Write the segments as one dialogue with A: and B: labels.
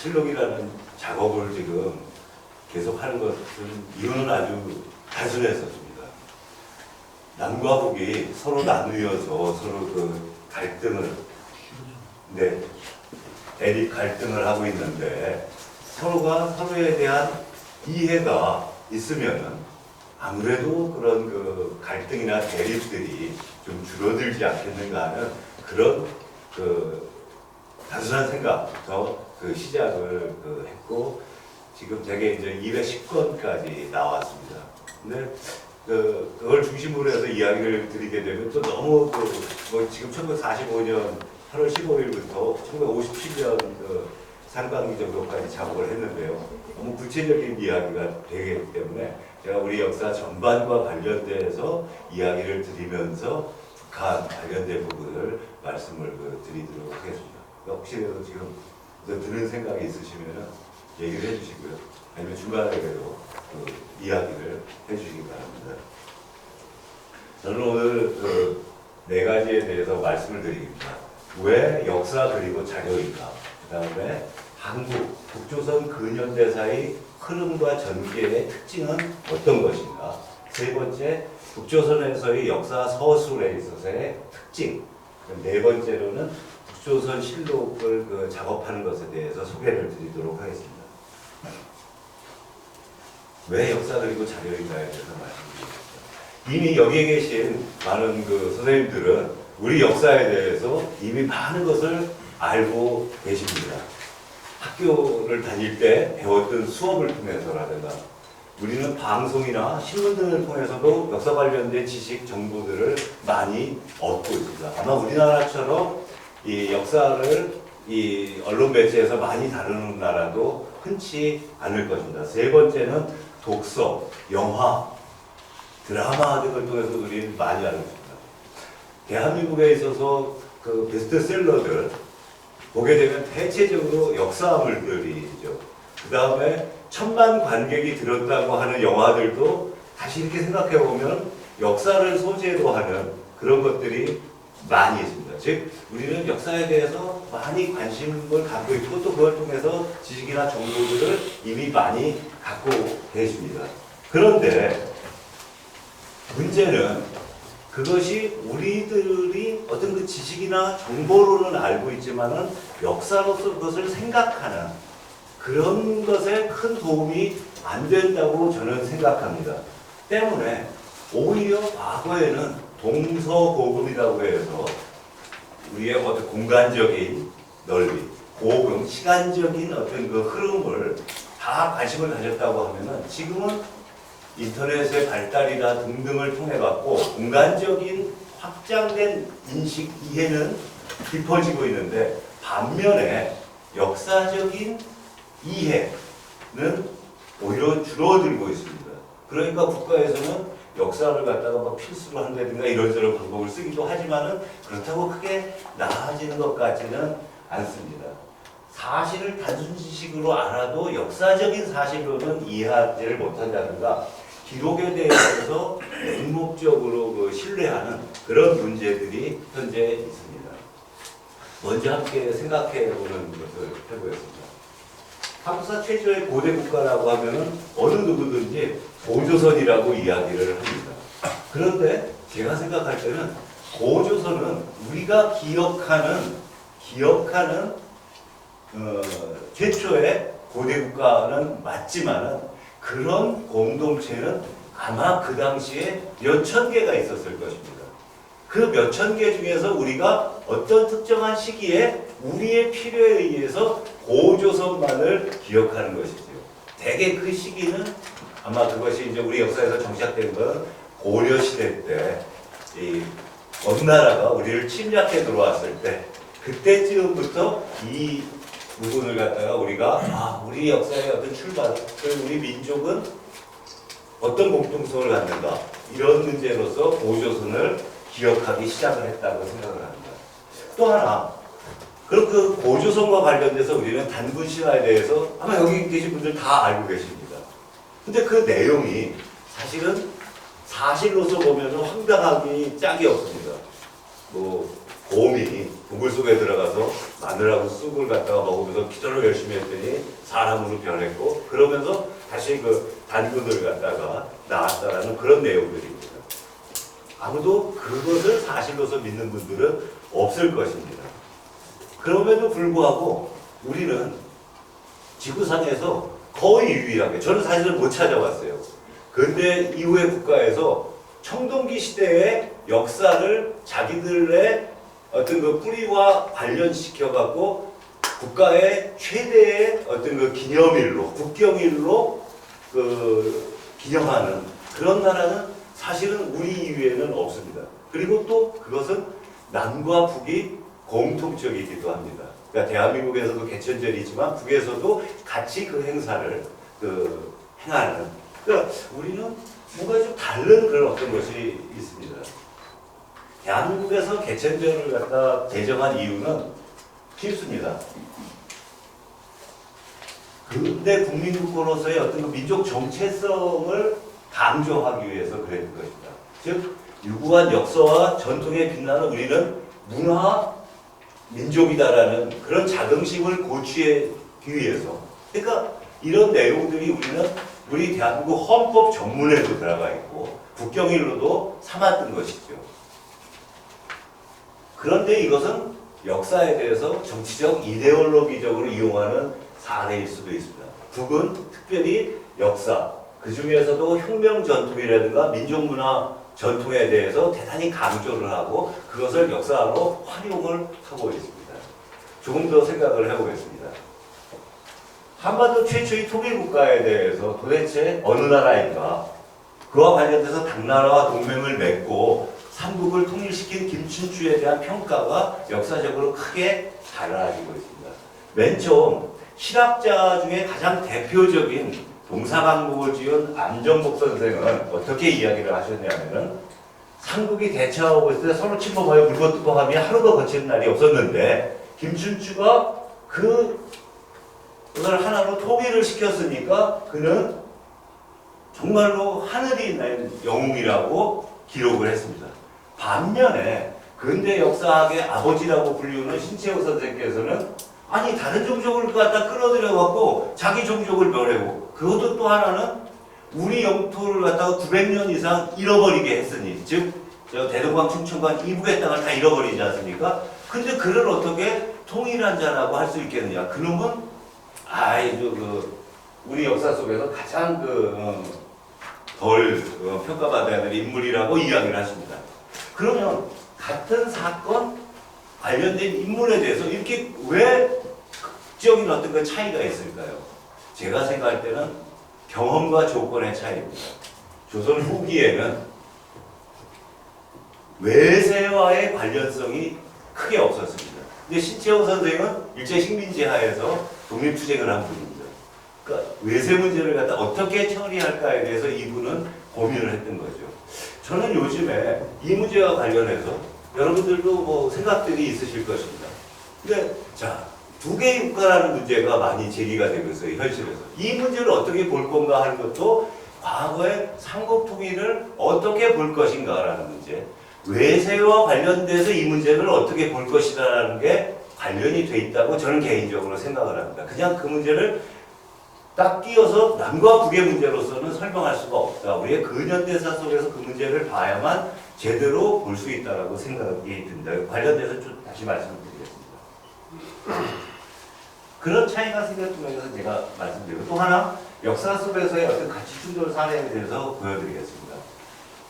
A: 실록이라는 작업을 지금 계속 하는 것은 이유는 아주 단순했었습니다. 남과 북이 서로 나누어서 서로 그 갈등을, 갈등을 하고 있는데 서로가 서로에 대한 이해가 있으면은 아무래도 그런 그 갈등이나 대립들이 좀 줄어들지 않겠는가 하는 그런 그 단순한 생각부터 그 시작을 했고 지금 되게 이제 210건까지 나왔습니다. 근데 그걸 중심으로 해서 이야기를 드리게 되면 또 너무 뭐 지금 1945년 8월 15일부터 1957년 상반기 정도까지 작업을 했는데요. 너무 구체적인 이야기가 되기 때문에 제가 우리 역사 전반과 관련돼서 이야기를 드리면서 북한 관련된 부분을 말씀을 드리도록 하겠습니다. 혹시라도 지금 드는 생각이 있으시면 얘기를 해주시고요. 아니면 중간에도 이야기를 해주시기 바랍니다. 저는 오늘 네 가지에 대해서 말씀을 드리겠습니다. 왜 역사 그리고 자료인가? 그 다음에 한국, 북조선 근현대사의 흐름과 전개의 특징은 어떤 것인가? 세 번째, 북조선에서의 역사 서술에 있어서의 특징. 네 번째로는 북조선 실록을 작업하는 것에 대해서 소개를 드리도록 하겠습니다. 왜 역사 그리고 자료인가에 대해서 말씀드리겠습니다. 이미 여기에 계신 많은 선생님들은 우리 역사에 대해서 이미 많은 것을 알고 계십니다. 학교를 다닐 때 배웠던 수업을 통해서라든가 우리는 방송이나 신문 등을 통해서도 역사 관련된 지식, 정보들을 많이 얻고 있습니다. 아마 우리나라처럼 이 역사를 이 언론 매체에서 많이 다루는 나라도 흔치 않을 것입니다. 세 번째는 독서, 영화, 드라마 등을 통해서 우리는 많이 알고 있습니다. 대한민국에 있어서 그 베스트셀러들 보게 되면 대체적으로 역사물들이죠. 그 다음에 천만 관객이 들었다고 하는 영화들도 다시 이렇게 생각해 보면 역사를 소재로 하는 그런 것들이 많이 있습니다. 즉 우리는 역사에 대해서 많이 관심을 갖고 있고 또 그걸 통해서 지식이나 정보들을 이미 많이 갖고 계십니다. 그런데 문제는 그것이 우리들이 어떤 그 지식이나 정보로는 알고 있지만은 역사로서 그것을 생각하는 그런 것에 큰 도움이 안 된다고 저는 생각합니다. 때문에 오히려 과거에는 동서고금이라고 해서 우리의 어떤 공간적인 넓이, 고금, 시간적인 어떤 그 흐름을 다 관심을 가졌다고 하면은 지금은 인터넷의 발달이나 등등을 통해 갖고 공간적인 확장된 인식, 이해는 깊어지고 있는데 반면에 역사적인 이해는 오히려 줄어들고 있습니다. 그러니까 국가에서는 역사를 갖다가 막 필수로 한다든가 이런저런 방법을 쓰기도 하지만은 그렇다고 크게 나아지는 것 같지는 않습니다. 사실을 단순 지식으로 알아도 역사적인 사실로는 이해하지를 못한다든가 기록에 대해서 맹목적으로 신뢰하는 그런 문제들이 현재 있습니다. 먼저 함께 생각해 보는 것을 해보겠습니다. 한국사 최초의 고대 국가라고 하면은 어느 누구든지 고조선이라고 이야기를 합니다. 그런데 제가 생각할 때는 고조선은 우리가 기억하는 최초의 고대 국가는 맞지만은 그런 공동체는 아마 그 당시에 몇천 개가 있었을 것입니다. 그 몇천 개 중에서 우리가 어떤 특정한 시기에 우리의 필요에 의해서 고조선만을 기억하는 것이죠. 대개 그 시기는 아마 그것이 이제 우리 역사에서 정착된 건 고려 시대 때 이 어느 나라가 우리를 침략해 들어왔을 때 그때쯤부터 이 부분을 갖다가 우리가 우리 역사의 어떤 출발, 우리 민족은 어떤 공통성을 갖는가 이런 문제로서 고조선을 기억하기 시작을 했다고 생각을 합니다. 또 하나, 그럼 그 고조선과 관련돼서 우리는 단군 신화에 대해서 아마 여기 계신 분들 다 알고 계십니다. 근데 그 내용이 사실은 사실로서 보면 황당하기 짝이 없습니다. 뭐 곰이 동굴 속에 들어가서 마늘하고 쑥을 갖다가 먹으면서 기도를 열심히 했더니 사람으로 변했고 그러면서 다시 그 단군을 갖다가 낳았다라는 그런 내용들입니다. 아무도 그것을 사실로서 믿는 분들은 없을 것입니다. 그럼에도 불구하고 우리는 지구상에서 거의 유일하게, 저는 사실은 못 찾아봤어요. 근데 이후의 국가에서 청동기 시대의 역사를 자기들의 어떤 그 뿌리와 관련시켜갖고 국가의 최대의 어떤 그 기념일로, 국경일로 그 기념하는 그런 나라는 사실은 우리 이외에는 없습니다. 그리고 또 그것은 남과 북이 공통적이기도 합니다. 그러니까 대한민국에서도 개천절이 있지만 북에서도 같이 그 행사를 행하는. 그러니까 우리는 뭔가 좀 다른 그런 어떤 것이 있습니다. 대한민국에서 개천절을 갖다 제정한 이유는 필수입니다. 근대 국민국가로서의 어떤 그 민족 정체성을 강조하기 위해서 그랬던 것입니다. 즉 유구한 역사와 전통에 빛나는 우리는 문화 민족이다라는 그런 자긍심을 고취하기 위해서. 그러니까 이런 내용들이 우리 대한민국 헌법 전문에도 들어가 있고 국경일로도 삼았던 것이죠. 그런데 이것은 역사에 대해서 정치적 이데올로기적으로 이용하는 사례일 수도 있습니다. 북은 특별히 역사, 그 중에서도 혁명 전통이라든가 민족문화 전통에 대해서 대단히 강조를 하고 그것을 역사로 활용을 하고 있습니다. 조금 더 생각을 해보겠습니다. 한반도 최초의 통일국가에 대해서 도대체 어느 나라인가? 그와 관련돼서 당나라와 동맹을 맺고 삼국을 통일시킨 김춘추에 대한 평가가 역사적으로 크게 달라지고 있습니다. 맨 처음 실학자 중에 가장 대표적인 동사강국을 지은 안정복 선생은 어떻게 이야기를 하셨냐면은 삼국이 대처하고 있을 때 서로 침범하여 물거뜯고함이 하루도 거치는 날이 없었는데 김춘추가 그걸 하나로 통일을 시켰으니까 그는 정말로 하늘이 난 영웅이라고 기록을 했습니다. 반면에 근대 역사학의 아버지라고 불리우는 신채호 선생께서는 아니 다른 종족을 갖다 끌어들여갖고 자기 종족을 멸하고 그것도 또 하나는 우리 영토를 갖다가 900년 이상 잃어버리게 했으니 즉 대동강 충청권 이북의 땅을 다 잃어버리지 않습니까? 근데 그를 어떻게 통일한 자라고 할 수 있겠느냐? 그놈은 우리 역사 속에서 가장 덜 평가받아야 될 인물이라고 이야기를 하십니다. 그러면 같은 사건 관련된 인물에 대해서 이렇게 왜 극적인 어떤 그 차이가 있을까요? 제가 생각할 때는 경험과 조건의 차이입니다. 조선 후기에는 외세와의 관련성이 크게 없었습니다. 근데 신채호 선생은 일제 식민지 하에서 독립투쟁을 한 분입니다. 그러니까 외세 문제를 갖다 어떻게 처리할까에 대해서 이분은 고민을 했던 거죠. 저는 요즘에 이 문제와 관련해서 여러분들도 뭐 생각들이 있으실 것입니다. 근데 자, 두 개의 국가라는 문제가 많이 제기가 되고 있어요. 현실에서. 이 문제를 어떻게 볼 건가 하는 것도 과거의 삼국 통일을 어떻게 볼 것인가라는 문제, 외세와 관련돼서 이 문제를 어떻게 볼 것이라는 게 관련이 돼 있다고 저는 개인적으로 생각을 합니다. 그냥 그 문제를 딱 끼워서 남과 북의 문제로서는 설명할 수가 없다. 우리의 근현대사 속에서 그 문제를 봐야만 제대로 볼 수 있다라고 생각이 듭니다. 관련돼서 좀 다시 말씀드리겠습니다. 그런 차이가 생겼다면서 제가 말씀드리고 또 하나 역사 속에서의 어떤 가치 충돌 사례에 대해서 보여드리겠습니다.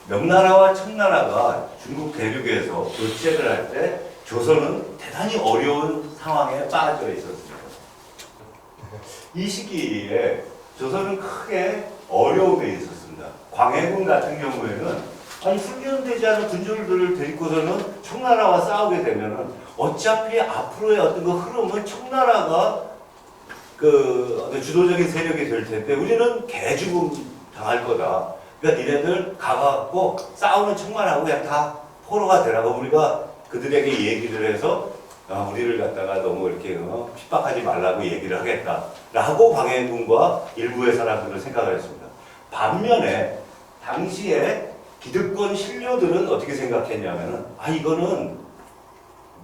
A: 명나라와 청나라가 중국 대륙에서 교체를 할 때 조선은 대단히 어려운 상황에 빠져 있었습니다. 이 시기에 조선은 크게 어려움에 있었습니다. 광해군 같은 경우에는 훈련되지 않은 군졸들을 데리고서는 청나라와 싸우게 되면은 어차피 앞으로의 어떤 그 흐름은 청나라가 주도적인 세력이 될 텐데 우리는 개죽음 당할 거다. 그러니까 니네들 가갖고 싸우는 청나라하고 그냥 다 포로가 되라고 우리가 그들에게 얘기를 해서 우리를 갖다가 너무 이렇게 핍박하지 말라고 얘기를 하겠다라고 광해군과 일부의 사람들은 생각을 했습니다. 반면에 당시에 기득권 신료들은 어떻게 생각했냐면은 이거는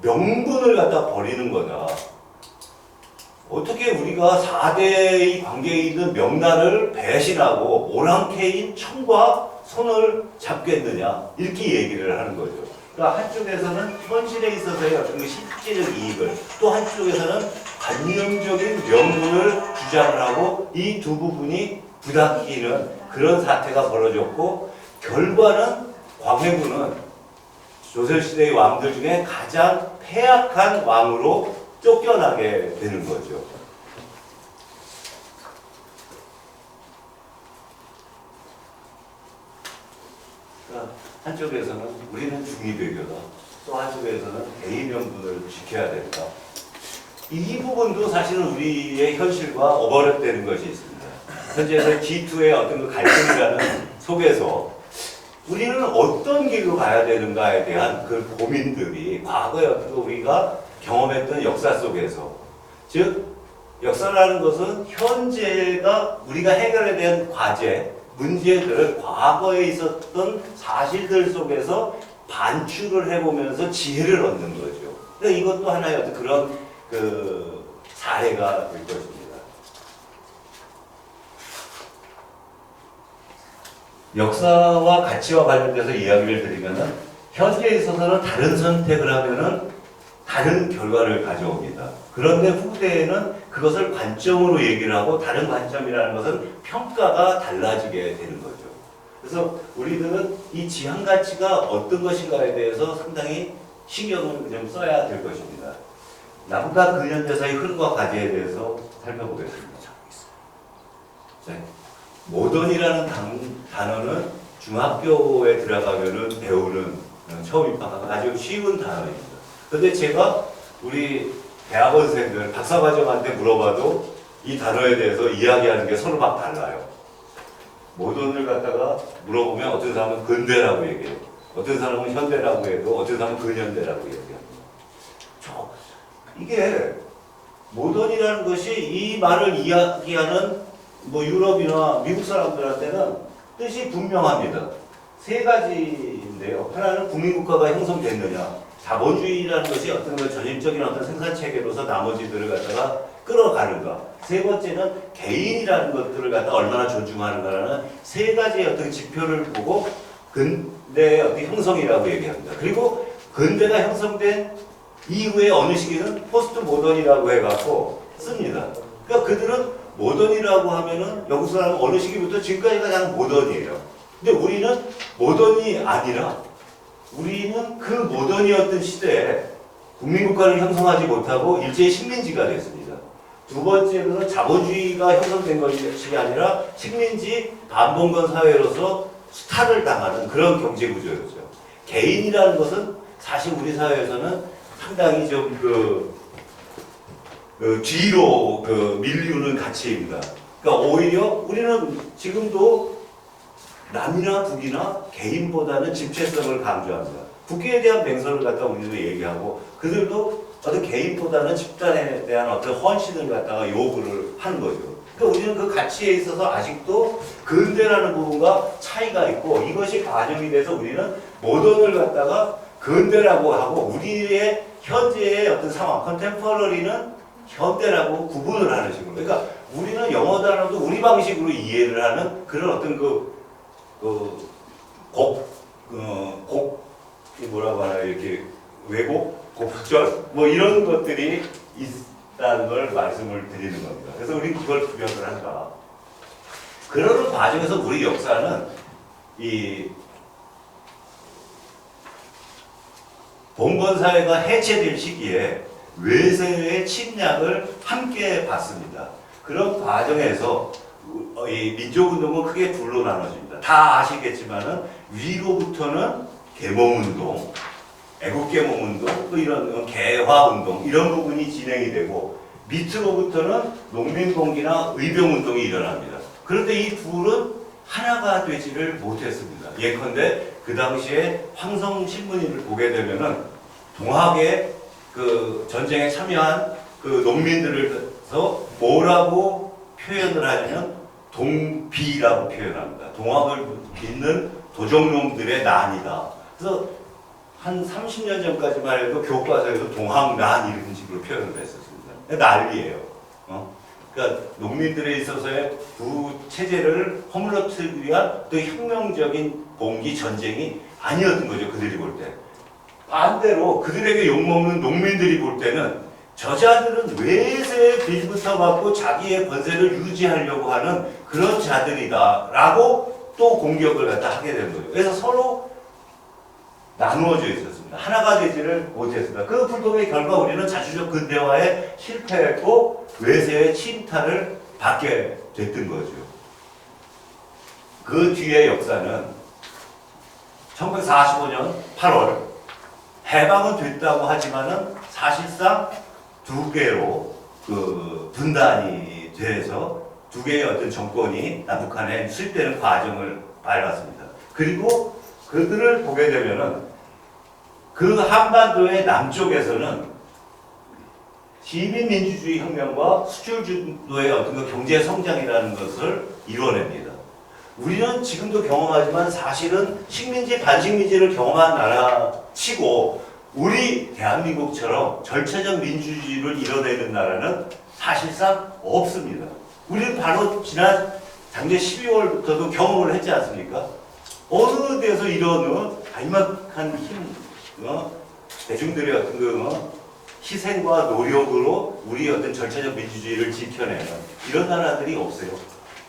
A: 명분을 갖다 버리는 거다. 어떻게 우리가 4대의 관계에 있는 명나를 배신하고 오랑캐인 청과 손을 잡겠느냐 이렇게 얘기를 하는 거죠. 그러니까 한쪽에서는 현실에 있어서의 어떤 실질적 이익을, 또 한쪽에서는 관념적인 명분을 주장을 하고 이 두 부분이 부닥치는 그런 사태가 벌어졌고, 결과는 광해군은 조선시대의 왕들 중에 가장 패악한 왕으로 쫓겨나게 되는 거죠. 그러니까 한쪽에서는 우리는 중의외교다, 또 한쪽에서는 개인 명분을 지켜야 된다. 이 부분도 사실은 우리의 현실과 어버랩되는 것이 있습니다. 현재에서 G2의 어떤 그 갈등이라는 속에서 우리는 어떤 길로 가야 되는가에 대한 그 고민들이 과거에 어떤 우리가 경험했던 역사 속에서, 즉 역사라는 것은 현재가 우리가 해결해야 되는 과제, 문제들을 과거에 있었던 사실들 속에서 반추를 해보면서 지혜를 얻는 거죠. 그러니까 이것도 하나의 어떤 그런 그 사례가 될 것입니다. 역사와 가치와 관련돼서 이야기를 드리면은 현재에 있어서는 다른 선택을 하면은 다른 결과를 가져옵니다. 그런데 후대에는 그것을 관점으로 얘기를 하고 다른 관점이라는 것은 평가가 달라지게 되는 거죠. 그래서 우리들은 이 지향 가치가 어떤 것인가에 대해서 상당히 신경을 좀 써야 될 것입니다. 남과 근현대사의 흐름과 과제에 대해서 살펴보겠습니다. 네. 모던이라는 단어는 중학교에 들어가면은 배우는 처음 입학하는 아주 쉬운 단어입니다. 근데 제가 우리 대학원생들, 박사과정한테 물어봐도 이 단어에 대해서 이야기하는 게 서로 막 달라요. 모던을 갖다가 물어보면 어떤 사람은 근대라고 얘기해요. 어떤 사람은 현대라고 해도 어떤 사람은 근현대라고 얘기합니다. 이게 모던이라는 것이 이 말을 이야기하는 뭐 유럽이나 미국 사람들한테는 뜻이 분명합니다. 세 가지인데요. 하나는 국민국가가 형성됐느냐, 자본주의라는 것이 어떤 전형적인 어떤 생산체계로서 나머지들을 갖다가 끌어가는가. 세 번째는 개인이라는 것들을 갖다 얼마나 존중하는가라는 세 가지의 어떤 지표를 보고 근대의 어떤 형성이라고 얘기합니다. 그리고 근대가 형성된 이후에 어느 시기는 포스트 모던이라고 해갖고 씁니다. 그러니까 그들은 모던이라고 하면은 영국 사람은 어느 시기부터 지금까지 가장 모던이에요. 근데 우리는 모던이 아니라 우리는 그 모던이었던 시대에 국민국가를 형성하지 못하고 일제히 식민지가 됐습니다. 두 번째로는 자본주의가 형성된 것이 아니라 식민지 반봉건 사회로서 수탈을 당하는 그런 경제 구조였죠. 개인이라는 것은 사실 우리 사회에서는 상당히 좀 뒤로 밀리는 가치입니다. 그러니까 오히려 우리는 지금도 남이나 북이나 개인보다는 집체성을 강조합니다. 북에 대한 맹선을 갖다 우리도 얘기하고 그들도 어떤 개인보다는 집단에 대한 어떤 헌신을 갖다가 요구를 하는 거죠. 그러니까 우리는 그 가치에 있어서 아직도 근대라는 부분과 차이가 있고 이것이 반영이 돼서 우리는 모던을 갖다가 근대라고 하고 우리의 현재의 어떤 상황, 컨템퍼러리는 현대라고 구분을 하는 식으로. 그러니까 우리는 영어 단어도 우리 방식으로 이해를 하는 그런 어떤 뭐라고 하나, 이렇게 왜곡, 곡절, 뭐 이런 것들이 있다는 걸 말씀을 드리는 겁니다. 그래서 우리 그걸 구별을 한다. 그러는 과정에서 우리 역사는 이 봉건사회가 해체될 시기에 외세의 침략을 함께 받습니다. 그런 과정에서 이 민족운동은 크게 둘로 나눠집니다. 다 아시겠지만은 위로부터는 계몽운동, 애국계몽운동, 또 이런 개화운동 이런 부분이 진행이 되고 밑으로부터는 농민동기나 의병운동이 일어납니다. 그런데 이 둘은 하나가 되지를 못했습니다. 예컨대 그 당시에 황성신문을 보게 되면은 동학의 그 전쟁에 참여한 그 농민들을서 뭐라고 표현을 하냐면 동비라고 표현합니다. 동학을 빚는 도적놈들의 난이다. 그래서 한 30년 전까지만 해도 교과서에서 동학난 이런 식으로 표현을 했었습니다. 난리예요. 그러니까 농민들에 있어서의 부 체제를 허물어뜨리기 위한 또 혁명적인 봉기 전쟁이 아니었던 거죠. 그들이 볼 때. 반대로 그들에게 욕먹는 농민들이 볼 때는 저자들은 외세의 빌부터 받고 자기의 권세를 유지하려고 하는 그런 자들이다 라고 또 공격을 갖다 하게 된 거죠. 그래서 서로 나누어져 있었습니다. 하나가 되지를 못했습니다. 그 불통의 결과 우리는 자주적 근대화에 실패했고 외세의 침탈을 받게 됐던 거죠. 그 뒤의 역사는 1945년 8월 해방은 됐다고 하지만은 사실상 두 개로 분단이 돼서 두 개의 어떤 정권이 남북한에 실대는 과정을 밟았습니다. 그리고 그들을 보게 되면은 그 한반도의 남쪽에서는 시민민주주의 혁명과 수출주도의 어떤 그 경제 성장이라는 것을 이뤄냅니다. 우리는 지금도 경험하지만 사실은 식민지, 반식민지를 경험한 나라 치고 우리 대한민국처럼 절차적 민주주의를 이뤄내는 나라는 사실상 없습니다. 우리는 바로 지난 작년 12월부터도 경험을 했지 않습니까? 어느 데서 이런 발막한 힘, 대중들의 어떤 희생과 노력으로 우리 어떤 절차적 민주주의를 지켜내는 이런 나라들이 없어요.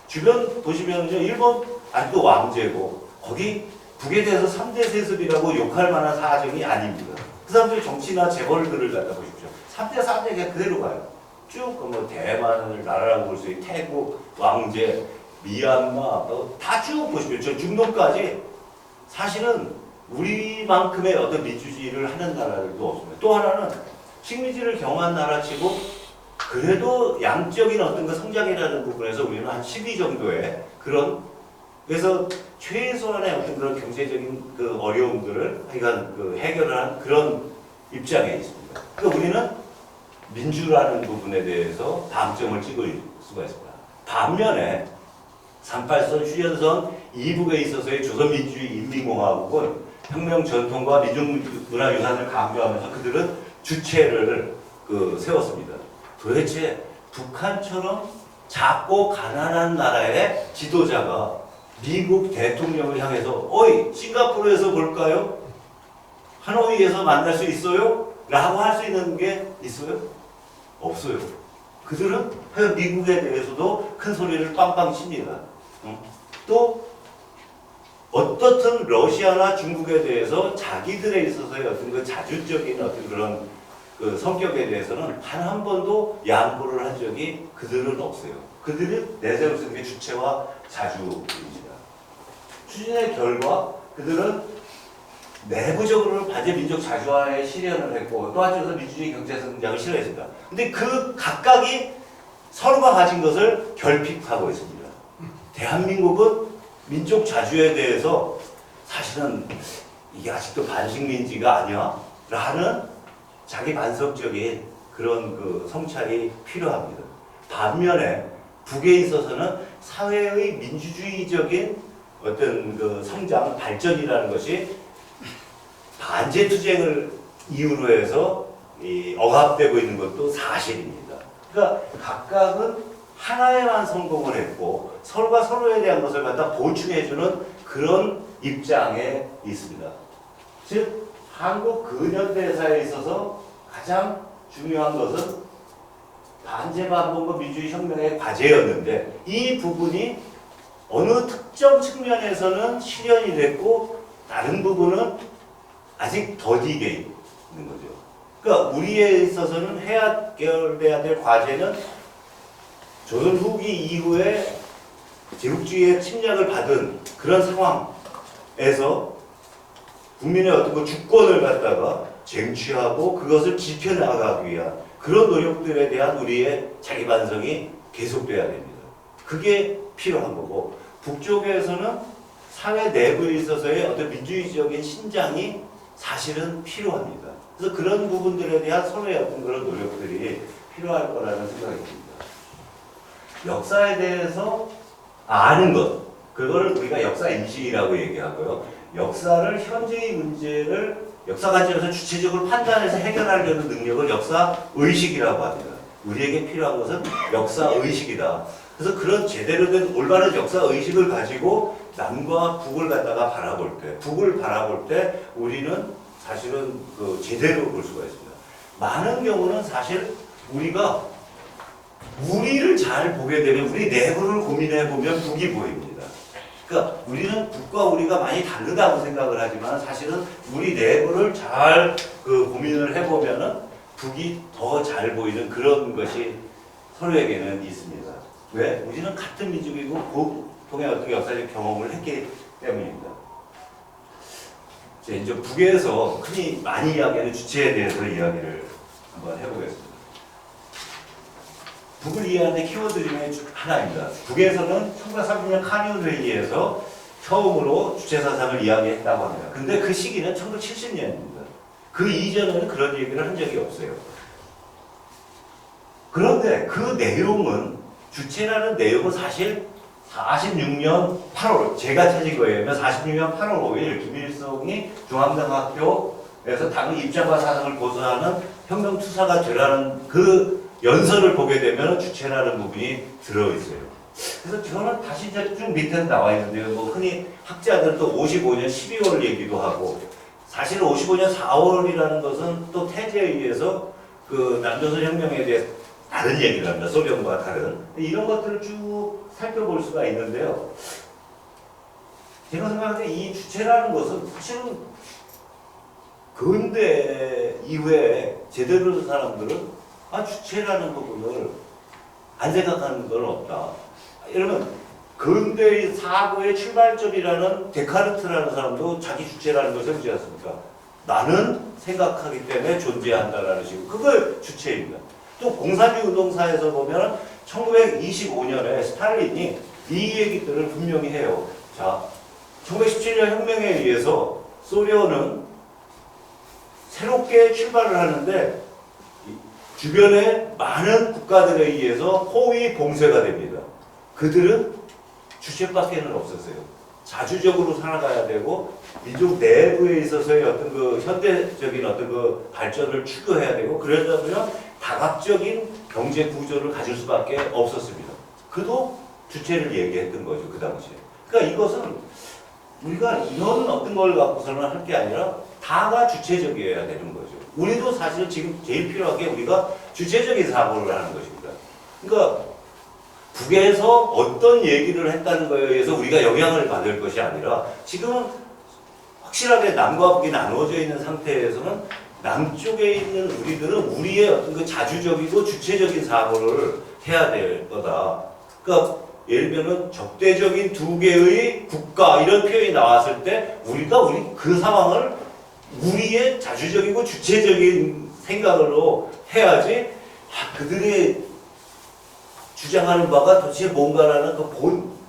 A: 주변 보시면요, 일본 아직도 왕제고 거기 북에 대해서 3대 세습이라고 욕할 만한 사정이 아닙니다. 그 사람들의 정치나 재벌들을 갖다 보십시오. 3대 4대가 그대로 가요. 쭉 대만을 나라라고 볼 수 있는 태국, 왕제, 미얀마 다 쭉 보십시오. 저 중동까지 사실은 우리만큼의 어떤 민주주의를 하는 나라들도 없습니다. 또 하나는 식민지를 경험한 나라치고 그래도 양적인 어떤 그 성장이라는 부분에서 우리는 한 12 정도의 그런 그래서 최소한의 어떤 그런 경제적인 그 어려움들을 하여간 그 해결을 한 그런 입장에 있습니다. 그러니까 우리는 민주라는 부분에 대해서 방점을 찍을 수가 있습니다. 반면에 38선 휴전선 이북에 있어서의 조선민주주의 인민공화국은 혁명 전통과 민족문화유산을 강조하면서 그들은 주체를 세웠습니다. 도대체 북한처럼 작고 가난한 나라의 지도자가 미국 대통령을 향해서 어이 싱가포르에서 볼까요? 하노이에서 만날 수 있어요? 라고 할 수 있는 게 있어요? 없어요. 그들은 미국에 대해서도 큰 소리를 빵빵 칩니다. 또 어떻든 러시아나 중국에 대해서 자기들에 있어서의 어떤 그 자주적인 어떤 그런 그 성격에 대해서는 단 한 번도 양보를 한 적이 그들은 없어요. 그들이 내세울 수 있는 게 주체와 자주입니다. 추진의 결과 그들은 내부적으로 반제 민족 자주화에 실현을 했고 또 한쪽에서 민주주의 경제 성장을 실현했습니다. 근데 그 각각이 서로가 가진 것을 결핍하고 있습니다. 대한민국은 민족 자주에 대해서 사실은 이게 아직도 반식민지가 아니야 라는 자기 반성적인 그런 그 성찰이 필요합니다. 반면에 북에 있어서는 사회의 민주주의적인 어떤 그 성장, 발전이라는 것이 반제투쟁을 이유로 해서 억압되고 있는 것도 사실입니다. 그러니까 각각은 하나에만 성공을 했고 서로가 서로에 대한 것을 갖다 보충해주는 그런 입장에 있습니다. 즉 한국 근현대사에 있어서 가장 중요한 것은 반제반봉과 민주주의 혁명의 과제였는데 이 부분이 어느 특정 측면에서는 실현이 됐고 다른 부분은 아직 더디게 있는 거죠. 그러니까 우리에 있어서는 해결돼야 될 과제는 조선 후기 이후에 제국주의의 침략을 받은 그런 상황에서 국민의 어떤 그 주권을 갖다가 쟁취하고 그것을 지켜나가기 위한 그런 노력들에 대한 우리의 자기 반성이 계속돼야 됩니다. 그게 필요한 거고 북쪽에서는 사회 내부에 있어서의 어떤 민주주의적인 신장이 사실은 필요합니다. 그래서 그런 부분들에 대한 서로의 어떤 그런 노력들이 필요할 거라는 생각이 듭니다. 역사에 대해서 아는 것, 그거를 우리가 역사 인식이라고 얘기하고요. 역사를 현재의 문제를 역사 관점에서 주체적으로 판단해서 해결하려는 능력을 역사 의식이라고 합니다. 우리에게 필요한 것은 역사 의식이다. 그래서 그런 제대로 된 올바른 역사 의식을 가지고 남과 북을 갖다가 바라볼 때, 북을 바라볼 때 우리는 사실은 그 제대로 볼 수가 있습니다. 많은 경우는 사실 우리가 우리를 잘 보게 되면 우리 내부를 고민해 보면 북이 보입니다. 그러니까 우리는 북과 우리가 많이 다르다고 생각을 하지만 사실은 우리 내부를 잘 그 고민을 해보면은 북이 더 잘 보이는 그런 것이 서로에게는 있습니다. 왜? 우리는 같은 민족이고 공통의 어떤 역사적 경험을 했기 때문입니다. 이제 북에서 흔히 많이 이야기하는 주체에 대해서 이야기를 한번 해보겠습니다. 북을 이해하는 키워드 중에 하나입니다. 북에서는 1930년 카니온 회의에서 처음으로 주체 사상을 이야기했다고 합니다. 근데 그 시기는 1970년입니다. 그 이전에는 그런 얘기를 한 적이 없어요. 그런데 그 내용은 주체라는 내용은 사실 46년 8월 제가 찾은 거에 의하면 46년 8월 5일 김일성이 중앙당학교에서 당의 입장과 사상을 고수하는 혁명투사가 되라는 그 연설을 보게 되면 주체라는 부분이 들어있어요. 그래서 저는 다시 이제 쭉 밑에 나와 있는데요. 뭐 흔히 학자들도 55년 12월 얘기도 하고 사실 55년 4월이라는 것은 또 태제에 의해서 그 남조선 혁명에 대해 다른 얘기를 합니다. 소련과 다른. 이런 것들을 쭉 살펴볼 수가 있는데요. 제가 생각할 때 이 주체라는 것은 사실은 근대 이후에 제대로 된 사람들은 주체라는 부분을 안 생각하는 건 없다. 여러분, 근대의 사고의 출발점이라는 데카르트라는 사람도 자기 주체라는 것을 보지 않습니까? 나는 생각하기 때문에 존재한다라는 식으로. 그걸 주체입니다. 또 공산주의 운동사에서 보면 1925년에 스탈린이 이 얘기들을 분명히 해요. 자, 1917년 혁명에 의해서 소련은 새롭게 출발을 하는데 주변의 많은 국가들에 의해서 호위 봉쇄가 됩니다. 그들은 주체밖에는 없었어요. 자주적으로 살아가야 되고 민족 내부에 있어서의 어떤 그 현대적인 어떤 그 발전을 추구해야 되고 그러려면 다각적인 경제 구조를 가질 수밖에 없었습니다. 그도 주체를 얘기했던 거죠, 그 당시에. 그러니까 이것은 우리가 이런 어떤 걸 갖고서는 할 게 아니라 다가 주체적이어야 되는 거죠. 우리도 사실은 지금 제일 필요한 게 우리가 주체적인 사고를 하는 것입니다. 그러니까 북에서 어떤 얘기를 했다는 거에 의해서 우리가 영향을 받을 것이 아니라 지금은 확실하게 남과 북이 나누어져 있는 상태에서는 남쪽에 있는 우리들은 우리의 어떤 그 자주적이고 주체적인 사고를 해야 될 거다. 그러니까 예를 들면 적대적인 두 개의 국가 이런 표현이 나왔을 때 우리가 그 상황을 우리의 자주적이고 주체적인 생각으로 해야지 그들의 주장하는 바가 도대체 뭔가라는 그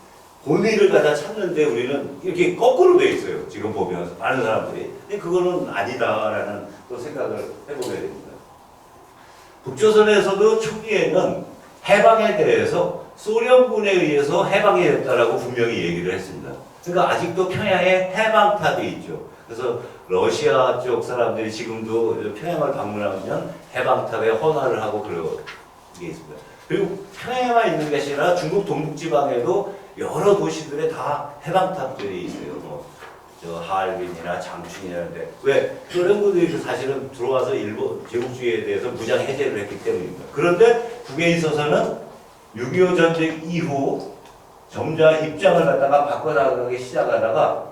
A: 본의를 갖다 찾는데 우리는 이렇게 거꾸로 돼 있어요. 지금 보면 많은 사람들이. 근데 그거는 아니다라는 또 생각을 해보게 됩니다. 북조선에서도 초기에는 해방에 대해서 소련군에 의해서 해방이 됐다라고 분명히 얘기를 했습니다. 그러니까 아직도 평양에 해방탑이 있죠. 그래서 러시아 쪽 사람들이 지금도 평양을 방문하면 해방탑에 헌화를 하고 그런 게 있습니다. 그리고 평양에만 있는 것이 아니라 중국 동북지방에도 여러 도시들에 다 해방탑들이 있어요. 저 하얼빈이나 장춘이라는데 왜 소련군들이 사실은 들어와서 일본 제국주의에 대해서 무장 해제를 했기 때문입니다. 그런데 북에 있어서는 6.25 전쟁 이후 점차 입장을 갖다가 바꿔나가기 시작하다가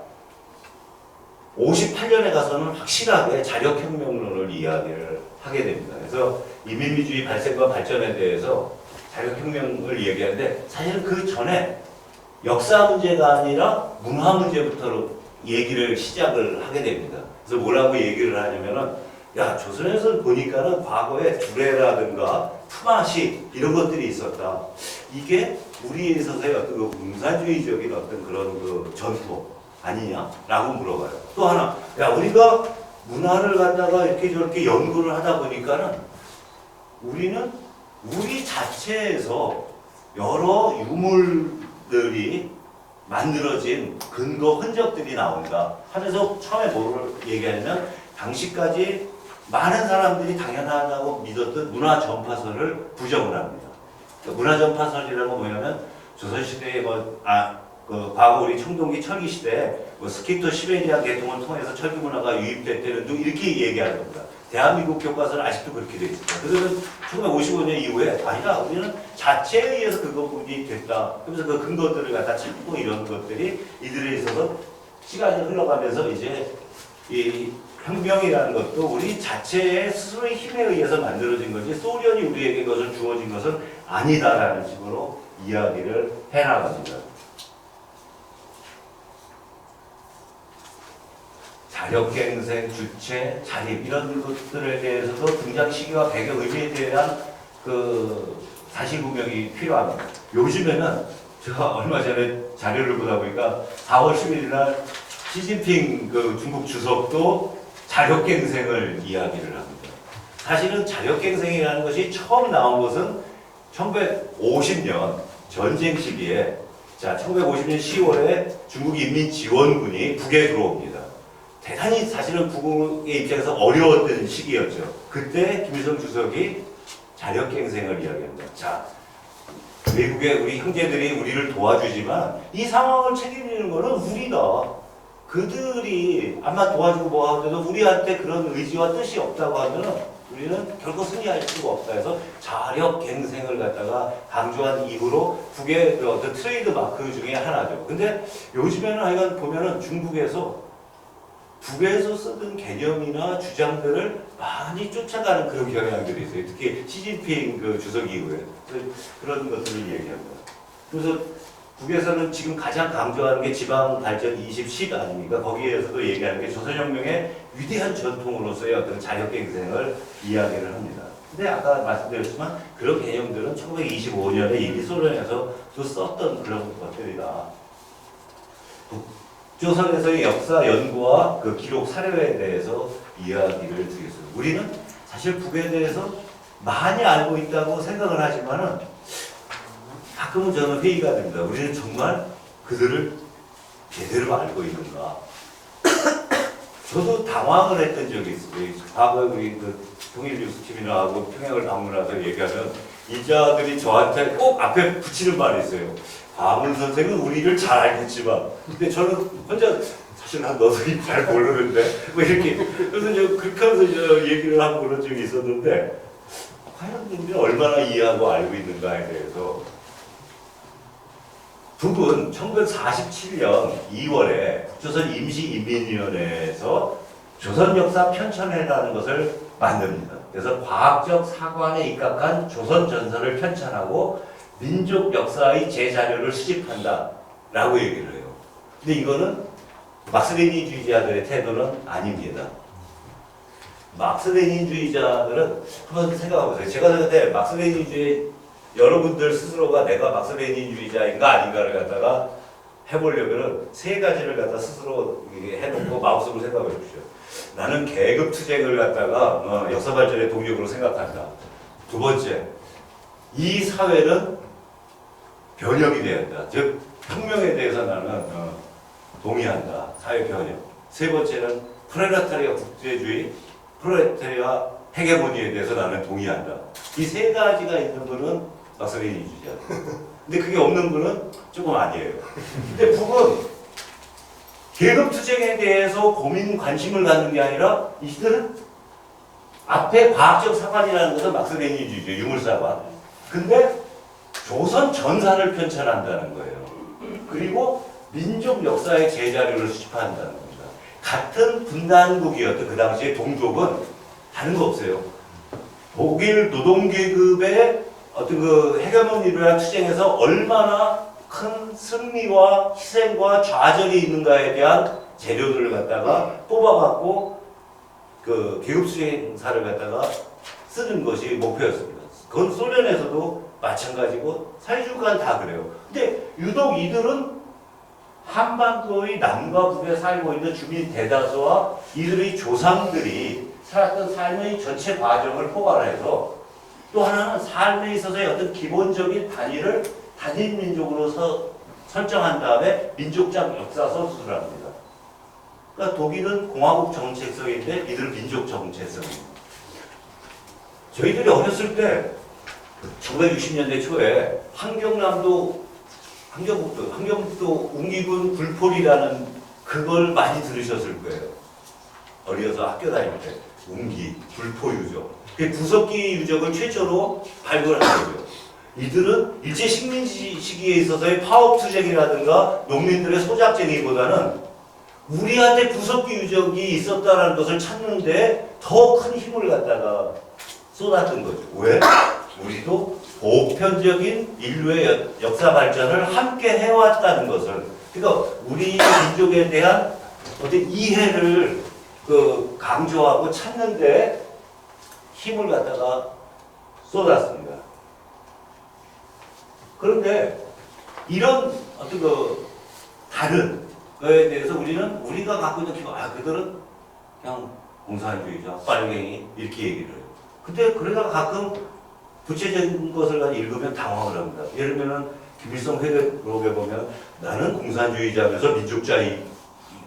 A: 58년에 가서는 확실하게 자력혁명론을 이야기를 하게 됩니다. 그래서 이민주의 발생과 발전에 대해서 자력혁명을 얘기하는데 사실은 그 전에 역사 문제가 아니라 문화 문제부터 얘기를 시작을 하게 됩니다. 그래서 뭐라고 얘기를 하냐면은 야 조선에서 보니까는 과거에 두레라든가 푸마시 이런 것들이 있었다. 이게 우리에 있어서의 어떤 그 공산주의적인 어떤 그런 그 전통 아니냐라고 물어봐요. 또 하나 야 우리가 문화를 갖다가 이렇게 저렇게 연구를 하다 보니까는 우리는 우리 자체에서 여러 유물들이 만들어진 근거 흔적들이 나온다 하면서 처음에 뭐를 얘기하냐면 당시까지 많은 사람들이 당연하다고 믿었던 문화 전파설을 부정을 합니다. 그러니까 문화 전파설이라고 뭐냐면 조선시대에 그 과거 우리 청동기 철기 시대에 스키토 시베리아 계통을 통해서 철기 문화가 유입됐다는 등 이렇게 얘기하는 겁니다. 대한민국 교과서는 아직도 그렇게 되어 있습니다. 그래서 1955년 이후에 아니다, 우리는 자체에 의해서 그 부분이 됐다. 그래서 그 근거들을 갖다 찾고 이런 것들이 이들에 있어서 시간이 흘러가면서 이제 이 혁명이라는 것도 우리 자체의 스스로의 힘에 의해서 만들어진 거지 소련이 우리에게 그것을 주어진 것은 아니다라는 식으로 이야기를 해나갑니다. 자력갱생, 주체, 자립 이런 것들에 대해서도 등장 시기와 배경 의미에 대한 그 사실구명이 필요합니다. 요즘에는 제가 얼마 전에 자료를 보다 보니까 4월 11일 날 시진핑 그 중국 주석도 자력갱생을 이야기를 합니다. 사실은 자력갱생이라는 것이 처음 나온 것은 1950년 전쟁 시기에 1950년 10월에 중국 인민지원군이 북에 들어옵니다. 대단히 사실은 북의 입장에서 어려웠던 시기였죠. 그때 김일성 주석이 자력갱생을 이야기합니다. 자, 외국의 우리 형제들이 우리를 도와주지만 이 상황을 책임지는 것은 우리다. 그들이 아마 도와주고 뭐 하더라도 우리한테 그런 의지와 뜻이 없다고 하면 우리는 결코 승리할 수가 없다 해서 자력갱생을 갖다가 강조한 이후로 북의 어떤 트레이드 마크 중에 하나죠. 근데 요즘에는 하여간 보면은 중국에서 북에서 쓰던 개념이나 주장들을 많이 쫓아가는 그런 경향들이 있어요. 특히 시진핑 그 주석 이후에 그런 것들을 얘기합니다. 그래서 북에서는 지금 가장 강조하는 게 지방 발전 20시 아닙니까? 거기에서도 얘기하는 게 조선혁명의 위대한 전통으로서의 어떤 자력갱생을 이야기를 합니다. 근데 아까 말씀드렸지만 그런 개념들은 1925년에 이미 소련에서도 썼던 그런 것들이다. 북조선에서의 역사 연구와 그 기록 사료에 대해서 이야기를 드리겠습니다. 우리는 사실 북에 대해서 많이 알고 있다고 생각을 하지만은 가끔은 저는 회의가 됩니다. 우리는 정말 그들을 제대로 알고 있는가? 저도 당황을 했던 적이 있어요. 과거에 우리 그 통일뉴스팀이나 하고 평양을 방문해서 얘기하면 인자들이 저한테 꼭 앞에 붙이는 말이 있어요. 과문 선생은 우리를 잘 알겠지만, 근데 저는 혼자 사실 난 너도 잘 모르는데 뭐 이렇게 그래서 저 그렇게 하면서 저 얘기를 하고 그런 적이 있었는데 과연 우리는 얼마나 이해하고 알고 있는가에 대해서. 북은 1947년 2월에 북조선 임시인민위원회에서 조선역사 편찬회라는 것을 만듭니다. 그래서 과학적 사관에 입각한 조선 전설을 편찬하고 민족 역사의 제자료를 수집한다 라고 얘기를 해요. 근데 이거는 막스레닌주의자들의 태도는 아닙니다. 막스레닌주의자들은 한번 생각해보세요. 제가 생각할 때 막스레닌주의 여러분들 스스로가 내가 막스레닌주의자인가 아닌가를 갖다가 해보려면 세 가지를 갖다 스스로 해놓고 마음속으로 생각해 보십시오. 나는 계급 투쟁을 갖다가 역사 발전의 동력으로 생각한다. 두 번째, 이 사회는 변혁이 돼야 한다. 즉 혁명에 대해서 나는 동의한다. 사회 변혁. 세 번째는 프롤레타리아 국제주의, 프롤레타리아 헤게모니에 대해서 나는 동의한다. 이 세 가지가 있는 분은 막스레닌주의자. 근데 그게 없는 분은 조금 아니에요. 근데 북은 계급 투쟁에 대해서 고민 관심을 갖는 게 아니라 이들은 앞에 과학적 사관이라는 것은 막스레닌주의죠. 유물사관. 근데 조선 전사를 편찬한다는 거예요. 그리고 민족 역사의 제자료를 수집한다는 겁니다. 같은 분단국이었던 그 당시에 동족은 다른 거 없어요. 독일 노동계급의 어떤 그 헤게모니를 위한 투쟁에서 얼마나 큰 승리와 희생과 좌절이 있는가에 대한 재료들을 갖다가 뽑아갖고 그 계급수행사를 갖다가 쓰는 것이 목표였습니다. 그건 소련에서도 마찬가지고 사회주의가 다 그래요. 근데 유독 이들은 한반도의 남과 북에 살고 있는 주민 대다수와 이들의 조상들이 살았던 삶의 전체 과정을 포괄해서 또 하나는 삶에 있어서의 어떤 기본적인 단위를 단일민족으로 설정한 다음에 민족적 역사 서술을 합니다. 그러니까 독일은 공화국 정체성인데 이들은 민족 정체성입니다. 저희들이 어렸을 때 1960년대 초에 함경북도 웅이군 불포리라는 그걸 많이 들으셨을 거예요. 어려서 학교 다닐 때 웅기, 불포 유적. 그 구석기 유적을 최초로 발굴한 거죠. 이들은 일제 식민지 시기에 있어서의 파업 투쟁이라든가 농민들의 소작쟁이보다는 우리한테 구석기 유적이 있었다는 것을 찾는데 더 큰 힘을 갖다가 쏟았던 거죠. 왜? 우리도 보편적인 인류의 역사 발전을 함께 해왔다는 것을, 그러니까 우리 민족에 대한 어떤 이해를 강조하고 찾는데 힘을 갖다가 쏟았습니다. 그런데 이런 어떤 다른 거에 대해서 우리가 갖고 있는 기본, 그들은 그냥 공산주의자, 빨갱이 이렇게 얘기를 해요. 근데 그러다가 가끔 구체적인 것을 읽으면 당황을 합니다. 예를 들면 김일성 회계록에 보면 나는 공산주의자면서 민족자이다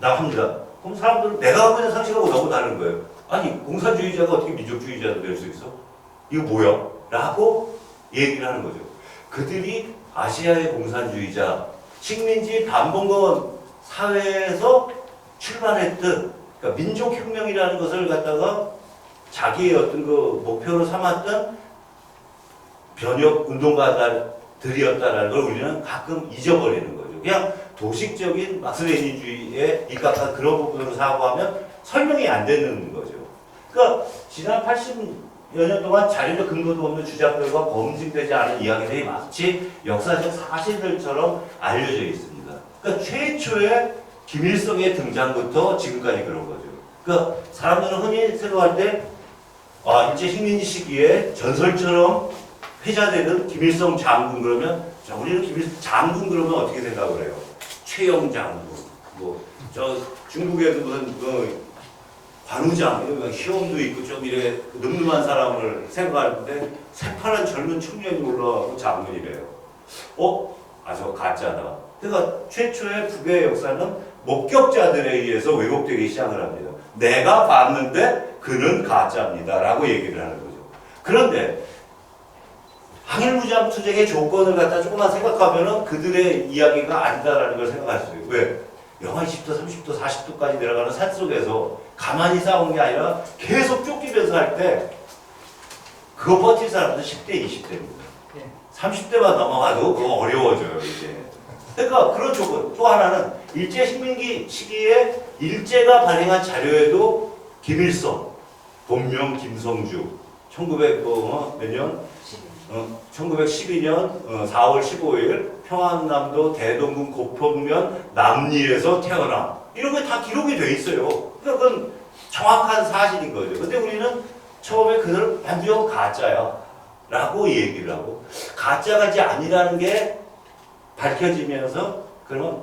A: 합니다. 그럼 사람들은 내가 갖고 있는 상식하고 너무 다른 거예요. 아니 공산주의자가 어떻게 민족주의자도 될 수 있어? 이거 뭐야? 라고 얘기를 하는 거죠. 그들이 아시아의 공산주의자, 식민지 반봉건 사회에서 출발했던, 그러니까 민족혁명이라는 것을 갖다가 자기의 어떤 목표로 삼았던 변혁 운동가들이었다는 걸 우리는 가끔 잊어버리는 거죠. 그냥 도식적인 막스레닌주의에 입각한 그런 부분으로 사고하면 설명이 안 되는 거죠. 그러니까 지난 80여 년 동안 자료적 근거도 없는 주장들과 검증되지 않은 이야기들이 마치 역사적 사실들처럼 알려져 있습니다. 그러니까 최초의 김일성의 등장부터 지금까지 그런 거죠. 그러니까 사람들은 흔히 생각할 때 일제 식민지 시기에 전설처럼 회자되는 김일성 장군 그러면 우리는 김일성 장군 그러면 어떻게 생각을 해요? 최영 장군, 중국에도 무슨 관우장, 시험도 있고 좀 이래 늠름한 사람을 생각하는데 새파란 젊은 청년이 올라가고 장군이래요. 저 가짜다. 그러니까 최초의 북의 역사는 목격자들에 의해서 왜곡되기 시작을 합니다. 내가 봤는데 그는 가짜입니다. 라고 얘기를 하는 거죠. 그런데 항일무장 투쟁의 조건을 갖다 조금만 생각하면은 그들의 이야기가 아니다라는 걸 생각할 수 있어요. 왜? 영하 20도, 30도, 40도까지 내려가는 산속에서 가만히 싸운 게 아니라 계속 쫓기면서 할 때 그거 버틸 사람들은 10대, 20대입니다. 30대만 넘어가도 그거 어려워져요, 이제. 그러니까 그런 조건. 또 하나는 일제 식민지 시기에 일제가 발행한 자료에도 김일성, 본명 김성주, 1912년 4월 15일 평안남도 대동군 고평면 남리에서 태어나. 이런 게 다 기록이 돼 있어요. 그러니까 그건 정확한 사실인 거죠. 근데 우리는 처음에 그걸 완전 가짜야. 라고 얘기를 하고, 가짜가 아니라는 게 밝혀지면서, 그러면,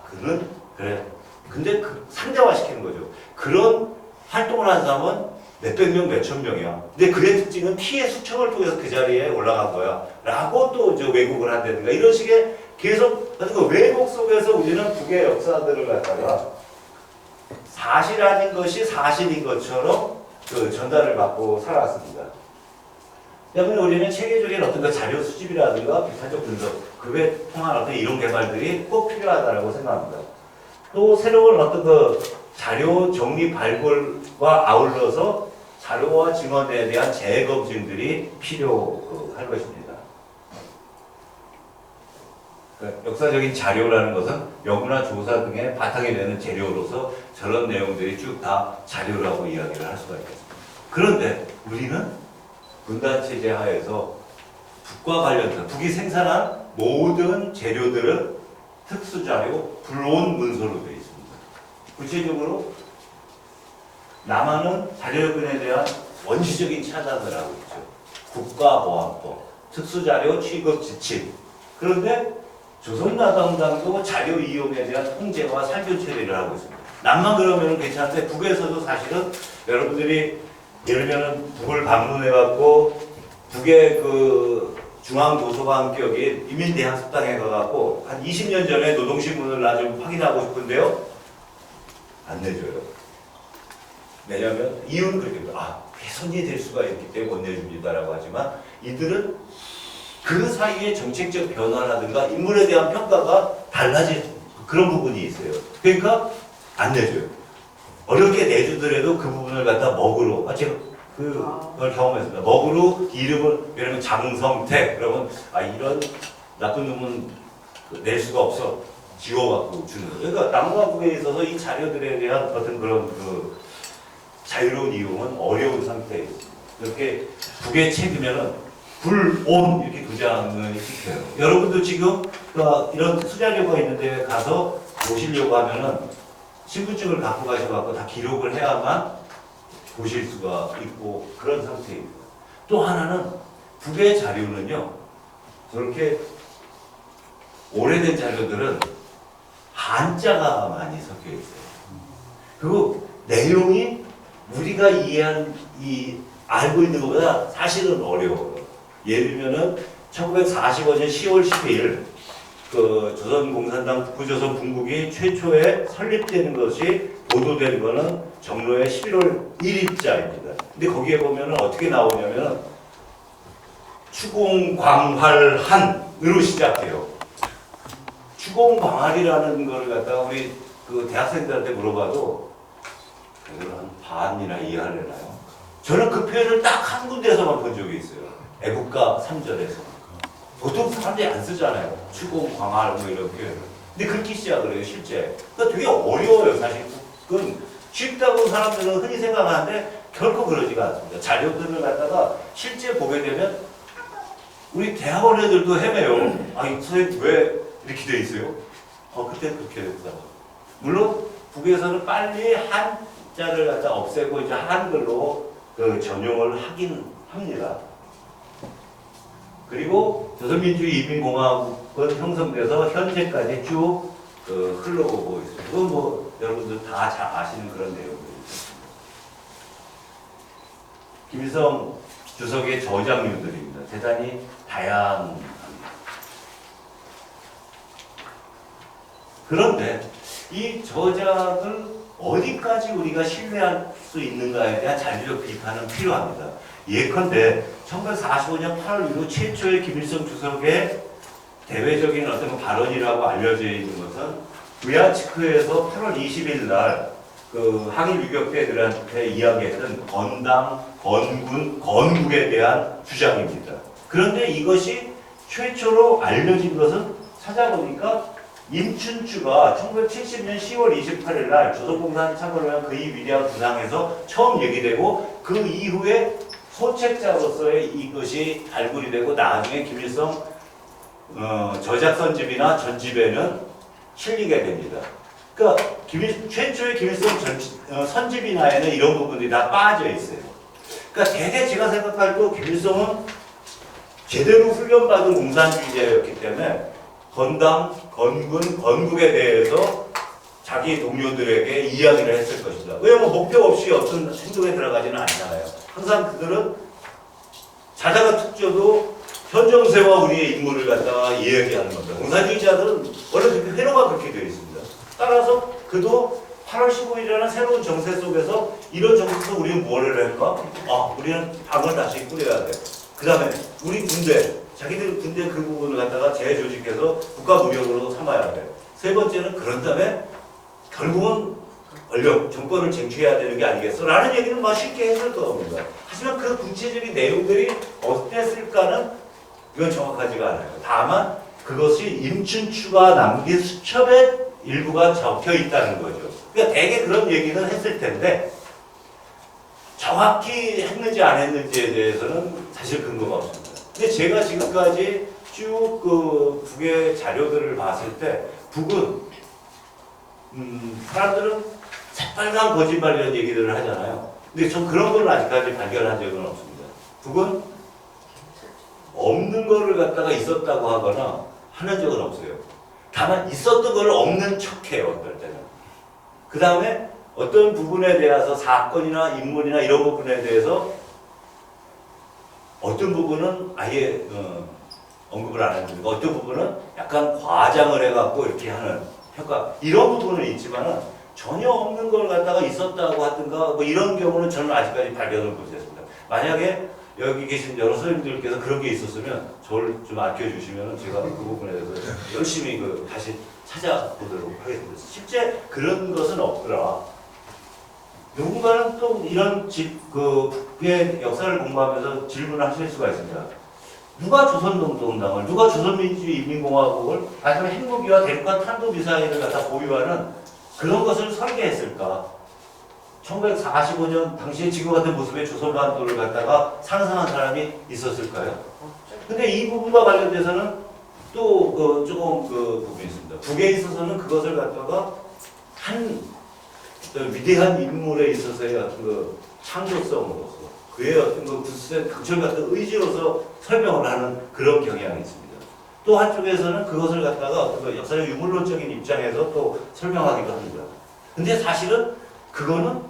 A: 그는, 그래. 근데 상대화 시키는 거죠. 그런 활동을 한 사람은 몇백 명, 몇천 명이야. 근데 그의 특징은 피해 수첩을 통해서 그 자리에 올라간 거야. 라고 또 왜곡을 한다든가. 이런 식의 계속, 그 왜곡 속에서 우리는 북의 역사들을 갖다가 사실 아닌 것이 사실인 것처럼 전달을 받고 살아왔습니다. 때문에 우리는 체계적인 어떤 자료 수집이라든가 비판적 분석, 그에 통한 어떤 이론 개발들이 꼭 필요하다고 생각합니다. 또 새로운 어떤 자료 정리 발굴과 아울러서 자료와 증언에 대한 재검증들이 필요할 것입니다. 역사적인 자료라는 것은 연구나 조사 등의 바탕이 되는 재료로서 저런 내용들이 쭉 다 자료라고 이야기를 할 수가 있겠습니다. 그런데 우리는 분단체제 하에서 북과 관련된, 북이 생산한 모든 재료들은 특수자료, 불온 문서로 되어 있습니다. 구체적으로 남한은 자료여건에 대한 원시적인 차단을 하고 있죠. 국가보안법, 특수자료 취급 지침. 그런데 조선노동당도 자료 이용에 대한 통제와 살균 처리를 하고 있습니다. 남만 그러면 괜찮은데 북에서도 사실은 여러분들이 예를 들면 북을 방문해갖고 북의 중앙도서관 여기 인민대학습당에 가갖고 한 20년 전에 노동신문을 나 좀 확인하고 싶은데요. 안 내줘요. 왜냐하면 이유는 그렇게 훼손이 될 수가 있기 때문에 못 내줍니다라고 하지만 이들은 그 사이에 정책적 변화라든가 인물에 대한 평가가 달라질 그런 부분이 있어요. 그러니까 안 내줘요. 어렵게 내주더라도 그 부분을 갖다 먹으로, 제가 그걸 경험했습니다. 먹으로 이름을, 예를 들면 장성택, 그러면 이런 나쁜 놈은 낼 수가 없어. 지워갖고 주는 거예요. 그러니까 남과 북에 있어서 이 자료들에 대한 어떤 그런 그 자유로운 이용은 어려운 상태예요. 이렇게 북에 책이면은 불온 이렇게 도장을 시켜요. 여러분도 지금 이런 투자료가 있는데 가서 보시려고 하면은 신분증을 갖고 가셔갖고 다 기록을 해야만 보실 수가 있고 그런 상태입니다. 또 하나는 북의 자료는요, 저렇게 오래된 자료들은 한자가 많이 섞여 있어요. 그리고 내용이 우리가 이해한 알고 있는 것보다 사실은 어려워요. 예를 들면은 1945년 10월 12일 그 조선공산당 북부조선 분국이 최초에 설립되는 것이 보도된 거는 정로의 11월 1일자입니다. 근데 거기에 보면은 어떻게 나오냐면은 추공광활한으로 시작해요. 추공광활이라는 걸 갖다가 우리 그 대학생들한테 물어봐도 그걸 한 반이나 이해하려나요? 저는 그 표현을 딱 한 군데에서만 본 적이 있어요. 애국가 3절에서. 보통 사람들이 안 쓰잖아요. 추공광활 뭐 이런 표현을. 근데 그렇게 시작을 해요, 실제. 그러니까 되게 어려워요, 사실. 그건 쉽다고 사람들은 흔히 생각하는데 결코 그러지가 않습니다. 자료들을 갖다가 실제 보게 되면 우리 대학원 애들도 헤매요. 선생님 왜 이렇게 돼 있어요? 그때 그렇게 됐다고. 물론 북에서는 빨리 한자를 갖다 없애고 이제 한글로 그 전용을 하긴 합니다. 그리고 조선민주주의인민공화국은 형성돼서 현재까지 쭉 흘러오고 있습니다. 그건 뭐 여러분들 다 잘 아시는 그런 내용들입니다. 김일성 주석의 저작류들입니다. 대단히 다양합니다. 그런데 이 저작을 어디까지 우리가 신뢰할 수 있는가에 대한 자료적 비판은 필요합니다. 예컨대 1945년 8월 이후 최초의 김일성 주석의 대외적인 어떤 발언이라고 알려져 있는 것은 브야츠크에서 8월 20일 날 그 항일 유격 때들한테 이야기했던 건당, 건군, 건국에 대한 주장입니다. 그런데 이것이 최초로 알려진 것은 찾아보니까 임춘추가 1970년 10월 28일 날 조선공산 창건을 위한 그의 위대한 군항에서 처음 얘기되고 그 이후에 소책자로서의 이것이 발굴이 되고 나중에 김일성 저작선집이나 전집에는 실리게 됩니다. 그러니까 최초의 김일성 선집이나에는 이런 부분들이 다 빠져 있어요. 그러니까 대개 제가 생각할 때 김일성은 제대로 훈련받은 공산주의자였기 때문에 건당, 건군, 건국에 대해서 자기 동료들에게 이야기를 했을 것이다. 왜냐면 목표 없이 어떤 행동에 들어가지는 않잖아요. 항상 그들은 자다가 툭 쪄도 현 정세와 우리의 인물을 갖다가 이야기하는 겁니다. 공산주의자들은 원래 그렇게 회로가 그렇게 되어 있습니다. 따라서 그도 8월 15일이라는 새로운 정세 속에서 이런 정세에서 우리는 뭐를 할까? 우리는 당을 다시 꾸려야 돼. 그 다음에 우리 군대, 자기들 군대 그 부분을 갖다가 재조직해서 국가무력으로 삼아야 돼. 세 번째는 그런 다음에 결국은 권력, 정권을 쟁취해야 되는 게 아니겠어? 라는 얘기는 막 쉽게 했을 겁니다. 하지만 그 구체적인 내용들이 어땠을까는 이건 정확하지가 않아요. 다만 그것이 임춘추가 남긴 수첩의 일부가 적혀 있다는 거죠. 그러니까 대개 그런 얘기는 했을 텐데 정확히 했는지 안 했는지에 대해서는 사실 근거가 없습니다. 근데 제가 지금까지 쭉 그 북의 자료들을 봤을 때 북은 사람들은 새빨간 거짓말이라는 얘기들을 하잖아요. 근데 전 그런 걸 아직까지 발견한 적은 없습니다. 북은 없는 거를 갖다가 있었다고 하거나 하는 적은 없어요. 다만 있었던 걸 없는 척해요, 어떨 때는. 그 다음에 어떤 부분에 대해서 사건이나 인물이나 이런 부분에 대해서 어떤 부분은 아예 언급을 안 해주고 어떤 부분은 약간 과장을 해갖고 이렇게 하는 효과 이런 부분은 있지만은 전혀 없는 걸 갖다가 있었다고 하든가 뭐 이런 경우는 저는 아직까지 발견을 못했습니다. 만약에 여기 계신 여러 선생님들께서 그런 게 있었으면 저를 좀 아껴주시면 제가 그 부분에 대해서 열심히 다시 찾아보도록 하겠습니다. 실제 그런 것은 없더라. 누군가는 또 이런 북의 역사를 공부하면서 질문을 하실 수가 있습니다. 누가 조선노동당을, 누가 조선민주주의인민공화국을 아니면 핵무기와 대륙간 탄도미사일을 갖다 보유하는 그런 것을 설계했을까? 1945년 당시에 지금 같은 모습의 조선반도를 갖다가 상상한 사람이 있었을까요? 근데 이 부분과 관련돼서는 또 조금 부분이 있습니다. 북에 있어서는 그것을 갖다가 한 위대한 인물에 있어서의 어떤 창조성으로서 그의 어떤 강철 같은 의지로서 설명을 하는 그런 경향이 있습니다. 또 한쪽에서는 그것을 갖다가 어떤 역사적 유물론적인 입장에서 또 설명하기도 합니다. 근데 사실은 그거는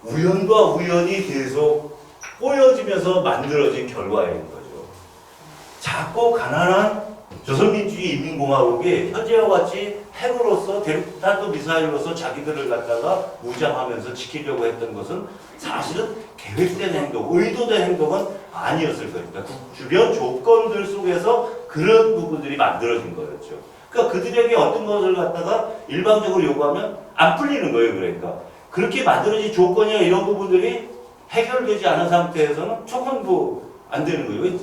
A: 우연과 우연이 계속 꼬여지면서 만들어진 결과인 거죠. 작고 가난한 조선민주주의인민공화국이 현재와 같이 핵으로서 대륙탄도 미사일로서 자기들을 갖다가 무장하면서 지키려고 했던 것은 사실은 계획된 행동, 의도된 행동은 아니었을 겁니다. 주변 조건들 속에서 그런 부분들이 만들어진 거였죠. 그러니까 그들에게 어떤 것을 갖다가 일방적으로 요구하면 안 풀리는 거예요. 그러니까 그렇게 만들어진 조건이나 이런 부분들이 해결되지 않은 상태에서는 조금도 안 되는 거예요.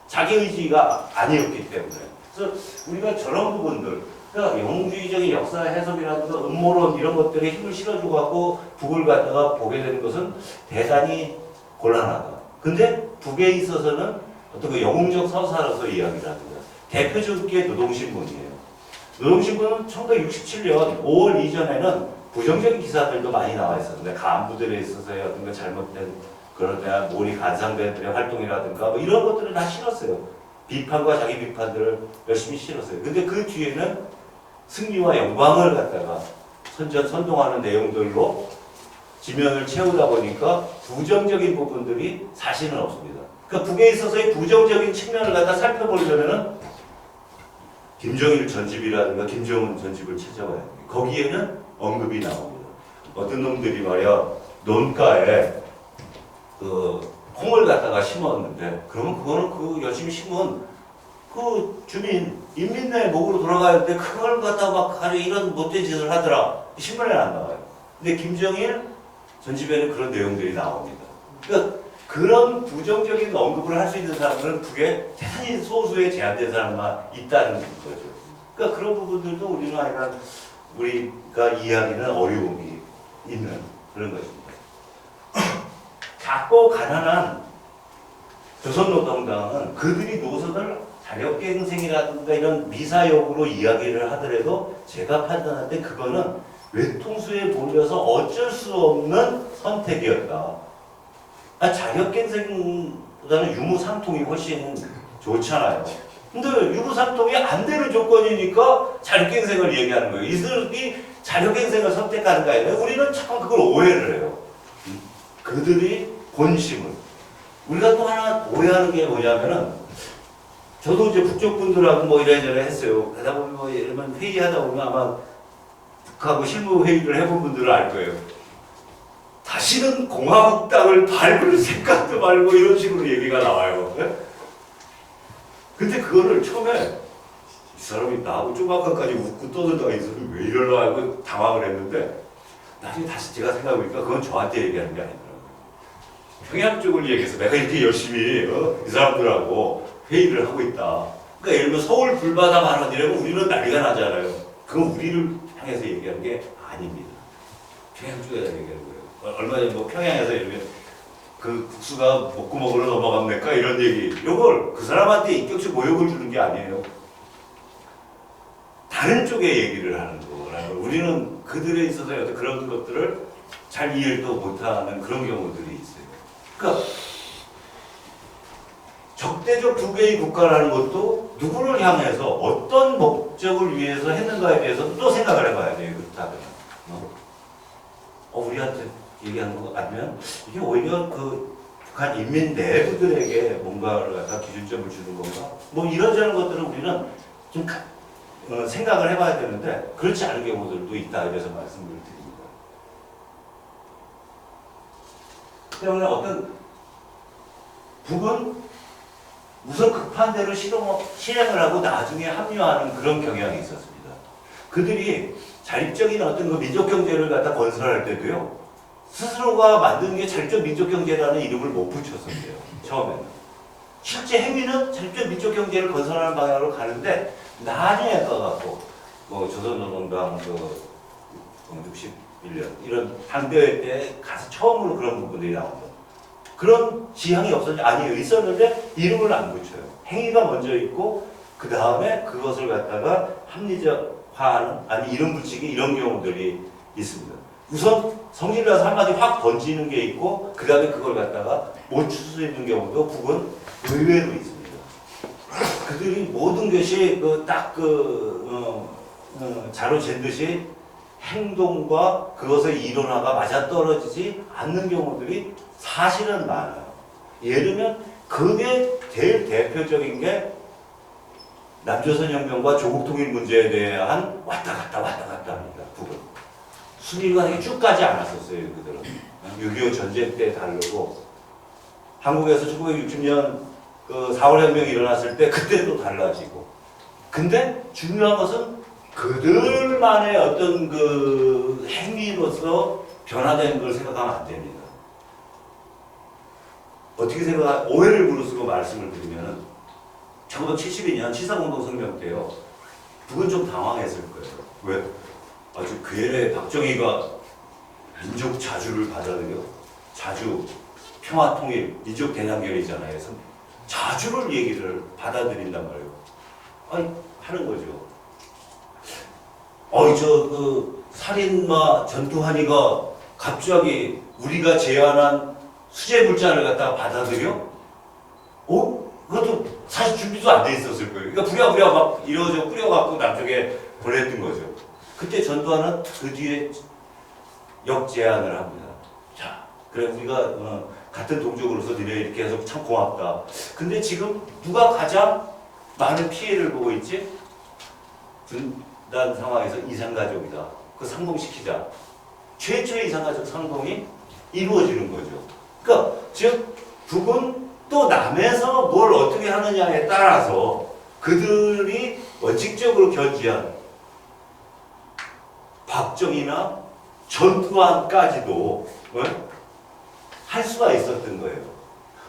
A: 자기 의지가 아니었기 때문에. 그래서 우리가 저런 부분들, 그러니까 영웅주의적인 역사 해석이라든가 음모론 이런 것들에 힘을 실어주고 갖고 북을 갖다가 보게 되는 것은 대단히 곤란하다. 근데 북에 있어서는 어떤 그 영웅적 서사로서 이야기를 합니다. 대표적인 게 노동신문이에요. 노동신문은 1967년 5월 이전에는 부정적인 기사들도 많이 나와 있었는데 간부들에 있어서의 어떤 그 잘못된 그런 대한 몰이 간상된 활동이라든가 뭐 이런 것들을 다 실었어요. 비판과 자기 비판들을 열심히 실었어요. 근데 그 뒤에는 승리와 영광을 갖다가 선동하는 내용들로 지면을 채우다 보니까 부정적인 부분들이 사실은 없습니다. 그러니까 북에 있어서의 부정적인 측면을 갖다 살펴보려면은 김정일 전집이라든가 김정은 전집을 찾아봐야 돼요. 거기에는 언급이 나옵니다. 어떤 놈들이 말이야 논가에 콩을 갖다가 심었는데 그러면 그거는 열심히 심은 주민 인민의 목으로 돌아가는데 그걸 갖다가 막 아주 이런 못된 짓을 하더라. 신문에 안 나와요. 근데 김정일 전집에는 그런 내용들이 나옵니다. 그러니까 그런 부정적인 언급을 할 수 있는 사람들은 북에 대단히 소수의 제한된 사람만 있다는 거죠. 그러니까 그런 부분들도 우리가 이해하기는 어려움이 있는 그런 것입니다. 작고 가난한 조선노동당은 그들이 노선을 자력갱생이라든가 이런 미사역으로 이야기를 하더라도 제가 판단할 때 그거는 외통수에 몰려서 어쩔 수 없는 선택이었다. 자력갱생보다는 유무상통이 훨씬 좋잖아요. 근데 유무상통이 안 되는 조건이니까 자력갱생을 얘기하는 거예요. 이들이 자력갱생을 선택하는 거 아니에요. 우리는 참 그걸 오해를 해요. 그들이 본심을. 우리가 또 하나 오해하는 게 뭐냐면은 저도 이제 북쪽 분들하고 뭐 이래저래 했어요. 그러다 보면 뭐 예를 들면 회의하다 보면 아마 북하고 실무 회의를 해본 분들은 알 거예요. 다시는 공화국 땅을 밟을 생각도 말고 이런 식으로 얘기가 나와요. 네? 근데 그거를 처음에 이 사람이 나하고 조만간까지 웃고 떠들다가 이 사람이 왜 이러나 하고 당황을 했는데 나중에 다시 제가 생각해보니까 그건 저한테 얘기하는 게 아니더라고요. 평양 쪽을 얘기해서 내가 이렇게 열심히 이 사람들하고 회의를 하고 있다. 그러니까 예를 들면 서울 불바다 발언 이러면 우리는 난리가 나잖아요. 그건 우리를 향해서 얘기하는 게 아닙니다. 평양 쪽에다 얘기하는 거예요. 얼마 전에 뭐 평양에서 이러면 그 국수가 목구멍으로 넘어갑니까? 이런 얘기. 요걸 그 사람한테 인격적 모욕을 주는 게 아니에요. 다른 쪽의 얘기를 하는 거라는 거. 우리는 그들에 있어서 그런 것들을 잘 이해도 못하는 그런 경우들이 있어요. 그러니까 적대적 두 개의 국가라는 것도 누구를 향해서 어떤 목적을 위해서 했는가에 대해서 또 생각을 해봐야 돼요. 그렇다면 우리한테 얘기하는 거 아니면 이게 오히려 그 북한 인민 내부들에게 뭔가를 갖다 기준점을 주는 건가? 뭐 이런저런 것들은 우리는 좀 생각을 해봐야 되는데 그렇지 않은 경우들도 있다 이래서 말씀을 드립니다. 때문에 어떤 북은 우선 급한 대로 실행을 하고 나중에 합류하는 그런 경향이 있었습니다. 그들이 자립적인 어떤 그 민족 경제를 갖다 건설할 때도요, 스스로가 만든 게 자립적 민족 경제라는 이름을 못 붙였었대요. 처음에는. 실제 행위는 자립적 민족 경제를 건설하는 방향으로 가는데 나중에 가갖고 뭐 조선노동당 61년 이런 당대회 때 가서 처음으로 그런 부분들이 나옵니다. 그런 지향이 아니에요. 있었는데 이름을 안 붙여요. 행위가 먼저 있고 그 다음에 그것을 갖다가 합리적화하는 아니 이름 붙이기 이런 경우들이 있습니다. 우선 성질을 나서 한마디 확 던지는 게 있고 그 다음에 그걸 갖다가 못 줄 수 있는 경우도 북은 의외로 있습니다. 그들이 모든 것이 자로 잰 듯이 행동과 그것의 이론화가 맞아떨어지지 않는 경우들이 사실은 많아요. 예를 들면 그게 제일 대표적인 게 남조선혁명과 조국통일 문제에 대한 왔다 갔다 합니다. 북은. 순위가 쭉 가지 않았었어요. 그들은. 6.25 전쟁 때 다르고 한국에서 1960년 그 4월 혁명이 일어났을 때 그때도 달라지고. 근데 중요한 것은 그들만의 어떤 그 행위로서 변화된 걸 생각하면 안 됩니다. 어떻게 오해를 무릅쓰고 말씀을 드리면은 1972년 치사공동성명 때요. 북은 좀 당황했을 거예요. 왜? 아주 그 해에 박정희가 민족 자주를 받아들여 자주 평화통일 민족 대단결이잖아요. 자주를 얘기를 받아들인단 말이에요. 아니 하는 거죠. 살인마 전두환이가 갑자기 우리가 제안한 수재물자를 갖다가 받아들여? 그것도 사실 준비도 안 돼 있었을 거예요. 그러니까 부랴부랴 막 이러저 뿌려갖고 남쪽에 보냈던 거죠. 그때 전두환은 그 뒤에 역제안을 합니다. 자, 그래 우리가 같은 동족으로서 니네 이렇게 해서 참 고맙다. 근데 지금 누가 가장 많은 피해를 보고 있지? 분단 상황에서 이산가족이다. 그 상봉시키자. 최초의 이산가족 상봉이 이루어지는 거죠. 그러니까 즉 북은 또 남에서 뭘 어떻게 하느냐에 따라서 그들이 원칙적으로 견지한 박정희나 전두환까지도 할 수가 있었던 거예요.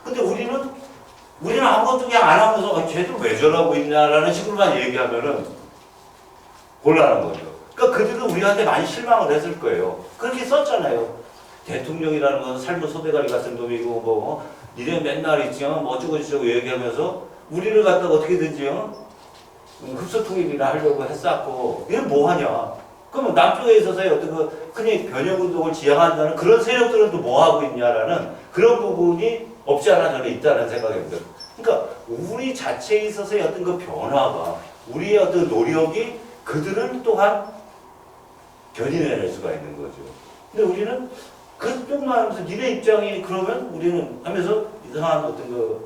A: 근데 우리는 아무것도 그냥 안 하면서 쟤들 왜 저러고 있냐라는 식으로만 얘기하면은 곤란한 거죠. 그러니까 그들은 우리한테 많이 실망을 했을 거예요. 그렇게 썼잖아요. 대통령이라는 것은 삶의 소대가리 같은 놈이고 니네 맨날 있지 어쩌고저쩌고 얘기하면서 우리를 갖다가 어떻게든지 흡수통일이나 하려고 했었고 이건 뭐하냐. 그러면 남쪽에 있어서의 어떤 흔히 변형운동을 지향한다는 그런 세력들은 또 뭐하고 있냐라는 그런 부분이 없지 않아 저는 있다는 생각입니다. 그러니까 우리 자체에 있어서의 어떤 그 변화가 우리의 어떤 노력이 그들을 또한 견인해낼 수가 있는 거죠. 근데 우리는 그쪽만 하면서 니네 입장이 그러면 우리는 하면서 이상한 어떤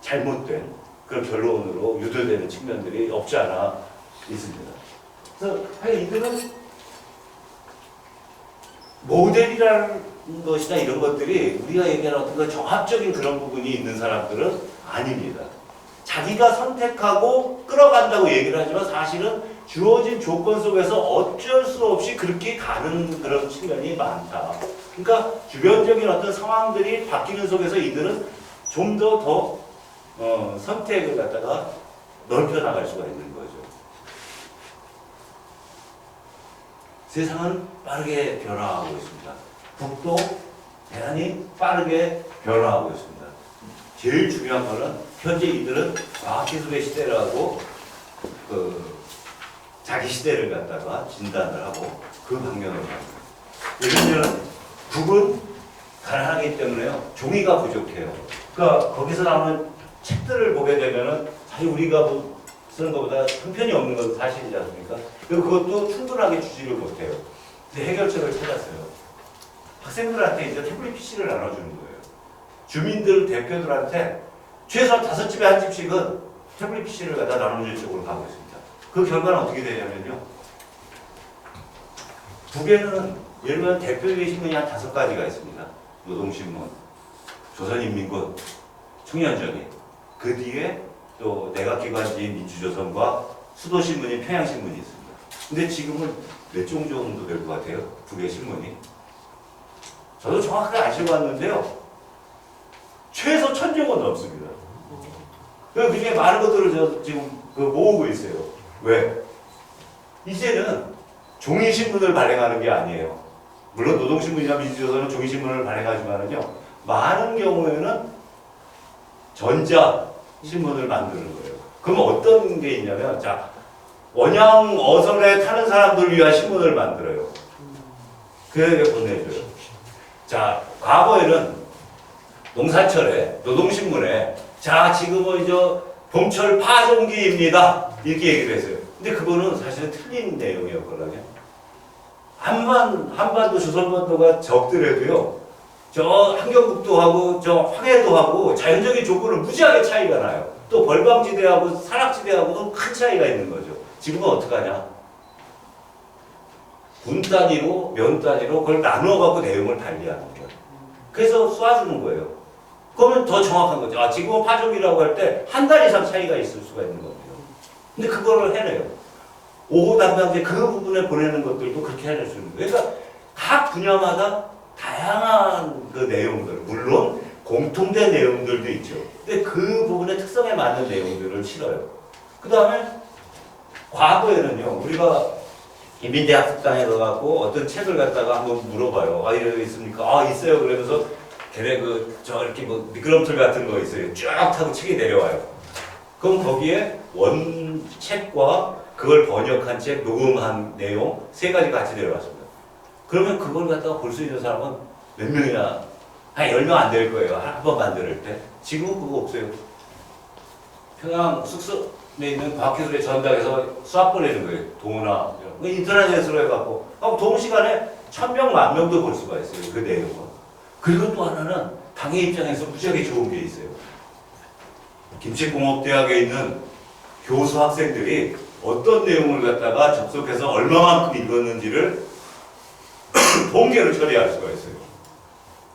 A: 잘못된 그런 결론으로 유도되는 측면들이 없지 않아 있습니다. 그래서 이들은 모델이라는 것이나 이런 것들이 우리가 얘기하는 어떤 그 정합적인 그런 부분이 있는 사람들은 아닙니다. 자기가 선택하고 끌어간다고 얘기를 하지만 사실은 주어진 조건 속에서 어쩔 수 없이 그렇게 가는 그런 측면이 많다. 그러니까 주변적인 어떤 상황들이 바뀌는 속에서 이들은 좀 더 선택을 갖다가 넓혀 나갈 수가 있는 거죠. 세상은 빠르게 변화하고 있습니다. 북도 대단히 빠르게 변화하고 있습니다. 제일 중요한 거는 현재 이들은 과학기술의 시대라고 자기 시대를 갖다가 진단을 하고 그 방면으로 갑니다. 예를 들면 북은 가난하기 때문에요. 종이가 부족해요. 그러니까 거기서 나오는 책들을 보게 되면은 사실 우리가 쓰는 것보다 형편이 없는 건 사실이지 않습니까? 그리고 그것도 충분하게 주지를 못해요. 근데 해결책을 찾았어요. 학생들한테 이제 태블릿 PC를 나눠주는 거예요. 주민들 대표들한테 최소한 5집에 한 집씩은 태블릿 PC를 갖다 나눠줄 쪽으로 가고 있습니다. 그 결과는 어떻게 되냐면요. 북에는 예를 들면 대표적인 신문이 한 5가지가 있습니다. 노동신문, 조선인민군, 청년전이. 그 뒤에 또 내각기관지인 민주조선과 수도신문인 평양신문이 있습니다. 근데 지금은 몇 종 정도 될 것 같아요? 북의 신문이. 저도 정확하게 안 실어봤는데요. 최소 1000종은 넘습니다. 그 중에 많은 것들을 저 지금 모으고 있어요. 왜? 이제는 종이신문을 발행하는 게 아니에요. 물론 노동신문이나 민주조선은 종이신문을 발행하지만은요, 많은 경우에는 전자신문을 만드는 거예요. 그럼 어떤 게 있냐면, 자, 원양 어선에 타는 사람들을 위한 신문을 만들어요. 그에게 보내줘요. 자, 과거에는 농사철에, 노동신문에, 자, 지금은 봄철 파종기입니다. 이렇게 얘기를 했어요. 근데 그거는 사실은 틀린 내용이었거든요. 한반도, 조선반도가 적더라도요, 저 함경북도하고 저 황해도하고 자연적인 조건은 무지하게 차이가 나요. 또 벌방지대하고 산악지대하고도 큰 차이가 있는 거죠. 지금은 어떡하냐? 군 단위로, 면 단위로 그걸 나누어갖고 내용을 달리하는 거예요. 그래서 쏴주는 거예요. 그러면 더 정확한 거죠. 아, 지금은 파종이라고 할 때 한 달 이상 차이가 있을 수가 있는 겁니다. 근데 그거를 해내요. 5호 담당제 그 부분에 보내는 것들도 그렇게 해낼 수 있는 거예요. 그러니까 각 분야마다 다양한 그 내용들, 물론 공통된 내용들도 있죠. 근데 그 부분의 특성에 맞는 내용들을 실어요. 그 다음에 과거에는요, 우리가 인민대학 특강에 가갖고 어떤 책을 갖다가 한번 물어봐요. 아, 이런 거 있습니까? 아, 있어요. 그러면서 걔네 이렇게 미끄럼틀 같은 거 있어요. 쫙 타고 책이 내려와요. 그럼 거기에 원책과 그걸 번역한 책, 녹음한 내용 3가지 같이 내려왔습니다. 그러면 그걸 갖다가 볼 수 있는 사람은 몇 명이나, 한 10명 안 될 거예요. 한 번 만들 때. 지금은 그거 없어요. 평양 숙소에 있는 과학기술의 전당에서 수학 보내는 거예요. 동호나 인터넷으로 해갖고. 그럼 동시간에 1000명, 10,000명도 볼 수가 있어요. 그 내용은. 그리고 또 하나는 당의 입장에서 무지하게 좋은 게 있어요. 김치공업대학에 있는 교수 학생들이 어떤 내용을 갖다가 접속해서 얼마만큼 읽었는지를 통계로 처리할 수가 있어요.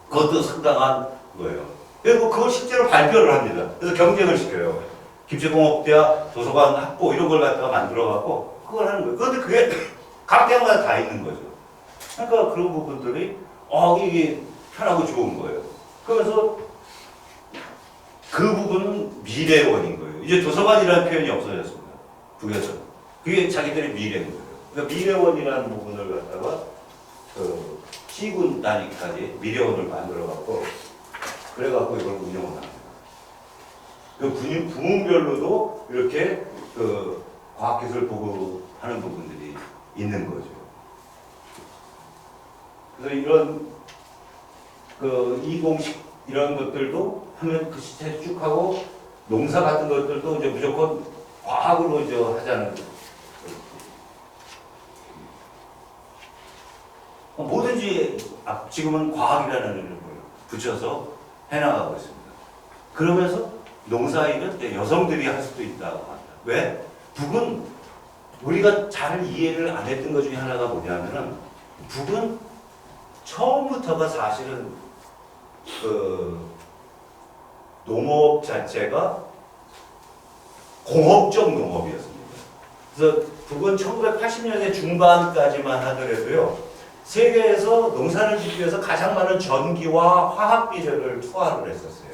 A: 그것도 상당한 거예요. 그리고 그걸 실제로 발표를 합니다. 그래서 경쟁을 시켜요. 김치공업대학 도서관 확보 이런 걸 갖다가 만들어갖고 그걸 하는 거예요. 그런데 그게 각 대학마다 다 있는 거죠. 그러니까 그런 부분들이 이게 편하고 좋은 거예요. 그러면서 그 부분은 미래원인 거예요. 이제 도서관이라는 표현이 없어졌습니다. 북에서. 그게 자기들의 미래인 거예요. 그러니까 미래원이라는 부분을 갖다가 시군 단위까지 미래원을 만들어갖고 그래갖고 이걸 운영을 합니다. 그 부문별로도 이렇게 과학기술 보급하는 부분들이 있는 거죠. 그래서 이런 2공식 이런 것들도 하면 그 시체 쭉 하고 농사 같은 것들도 이제 무조건 과학으로 이제 하자는 뭐든지 지금은 과학이라는 이름을 붙여서 해나가고 있습니다. 그러면서 농사일은 여성들이 할 수도 있다고 합니다. 왜? 북은 우리가 잘 이해를 안 했던 것 중에 하나가 뭐냐면은 북은 처음부터가 사실은 농업 자체가 공업적 농업이었습니다. 그래서 북은 1980년대 중반까지만 하더라도요, 세계에서 농사를 짓기 위해서 가장 많은 전기와 화학 비료를 투하를 했었어요.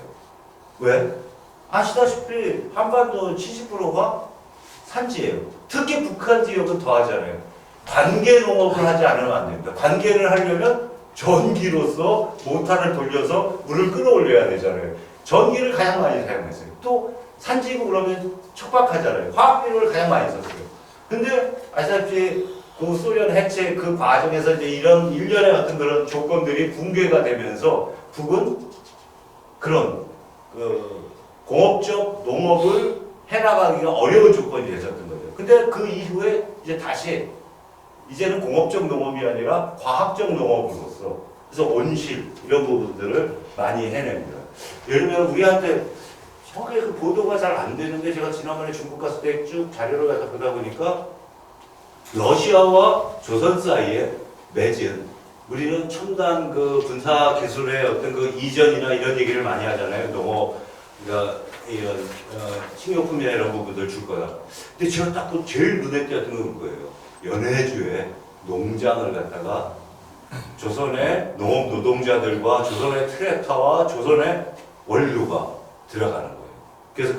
A: 왜? 아시다시피 한반도 70%가 산지예요. 특히 북한 지역은 더 하잖아요. 관계 농업을 하지 않으면 안 됩니다. 관계를 하려면 전기로서 모터를 돌려서 물을 끌어올려야 되잖아요. 전기를 가장 많이 사용했어요. 또 산지고 그러면 척박하잖아요. 화학비료를 가장 많이 썼어요. 근데 아시다시피 그 소련 해체 그 과정에서 이제 이런 일련의 같은 그런 조건들이 붕괴가 되면서 북은 그런 공업적 농업을 해나가기가 어려운 조건이 되었던 거죠. 근데 그 이후에 이제 다시 이제는 공업적 농업이 아니라 과학적 농업으로서 그래서 온실 이런 부분들을 많이 해냅니다. 예를 들면 우리한테 정확하게 그 보도가 잘 안 되는데 제가 지난번에 중국 갔을 때 쭉 자료를 갖다 보다 보니까 러시아와 조선 사이에 맺은 우리는 첨단 그 군사 기술의 어떤 그 이전이나 이런 얘기를 많이 하잖아요. 농업, 그러니까 이런 식료품이나 이런 부분들 줄 거다. 근데 제가 딱 제일 눈에 띄었던 건 그거예요. 연해주에 농장을 갖다가 조선의 농업 노동자들과 조선의 트랙터와 조선의 원료가 들어가는 거예요. 그래서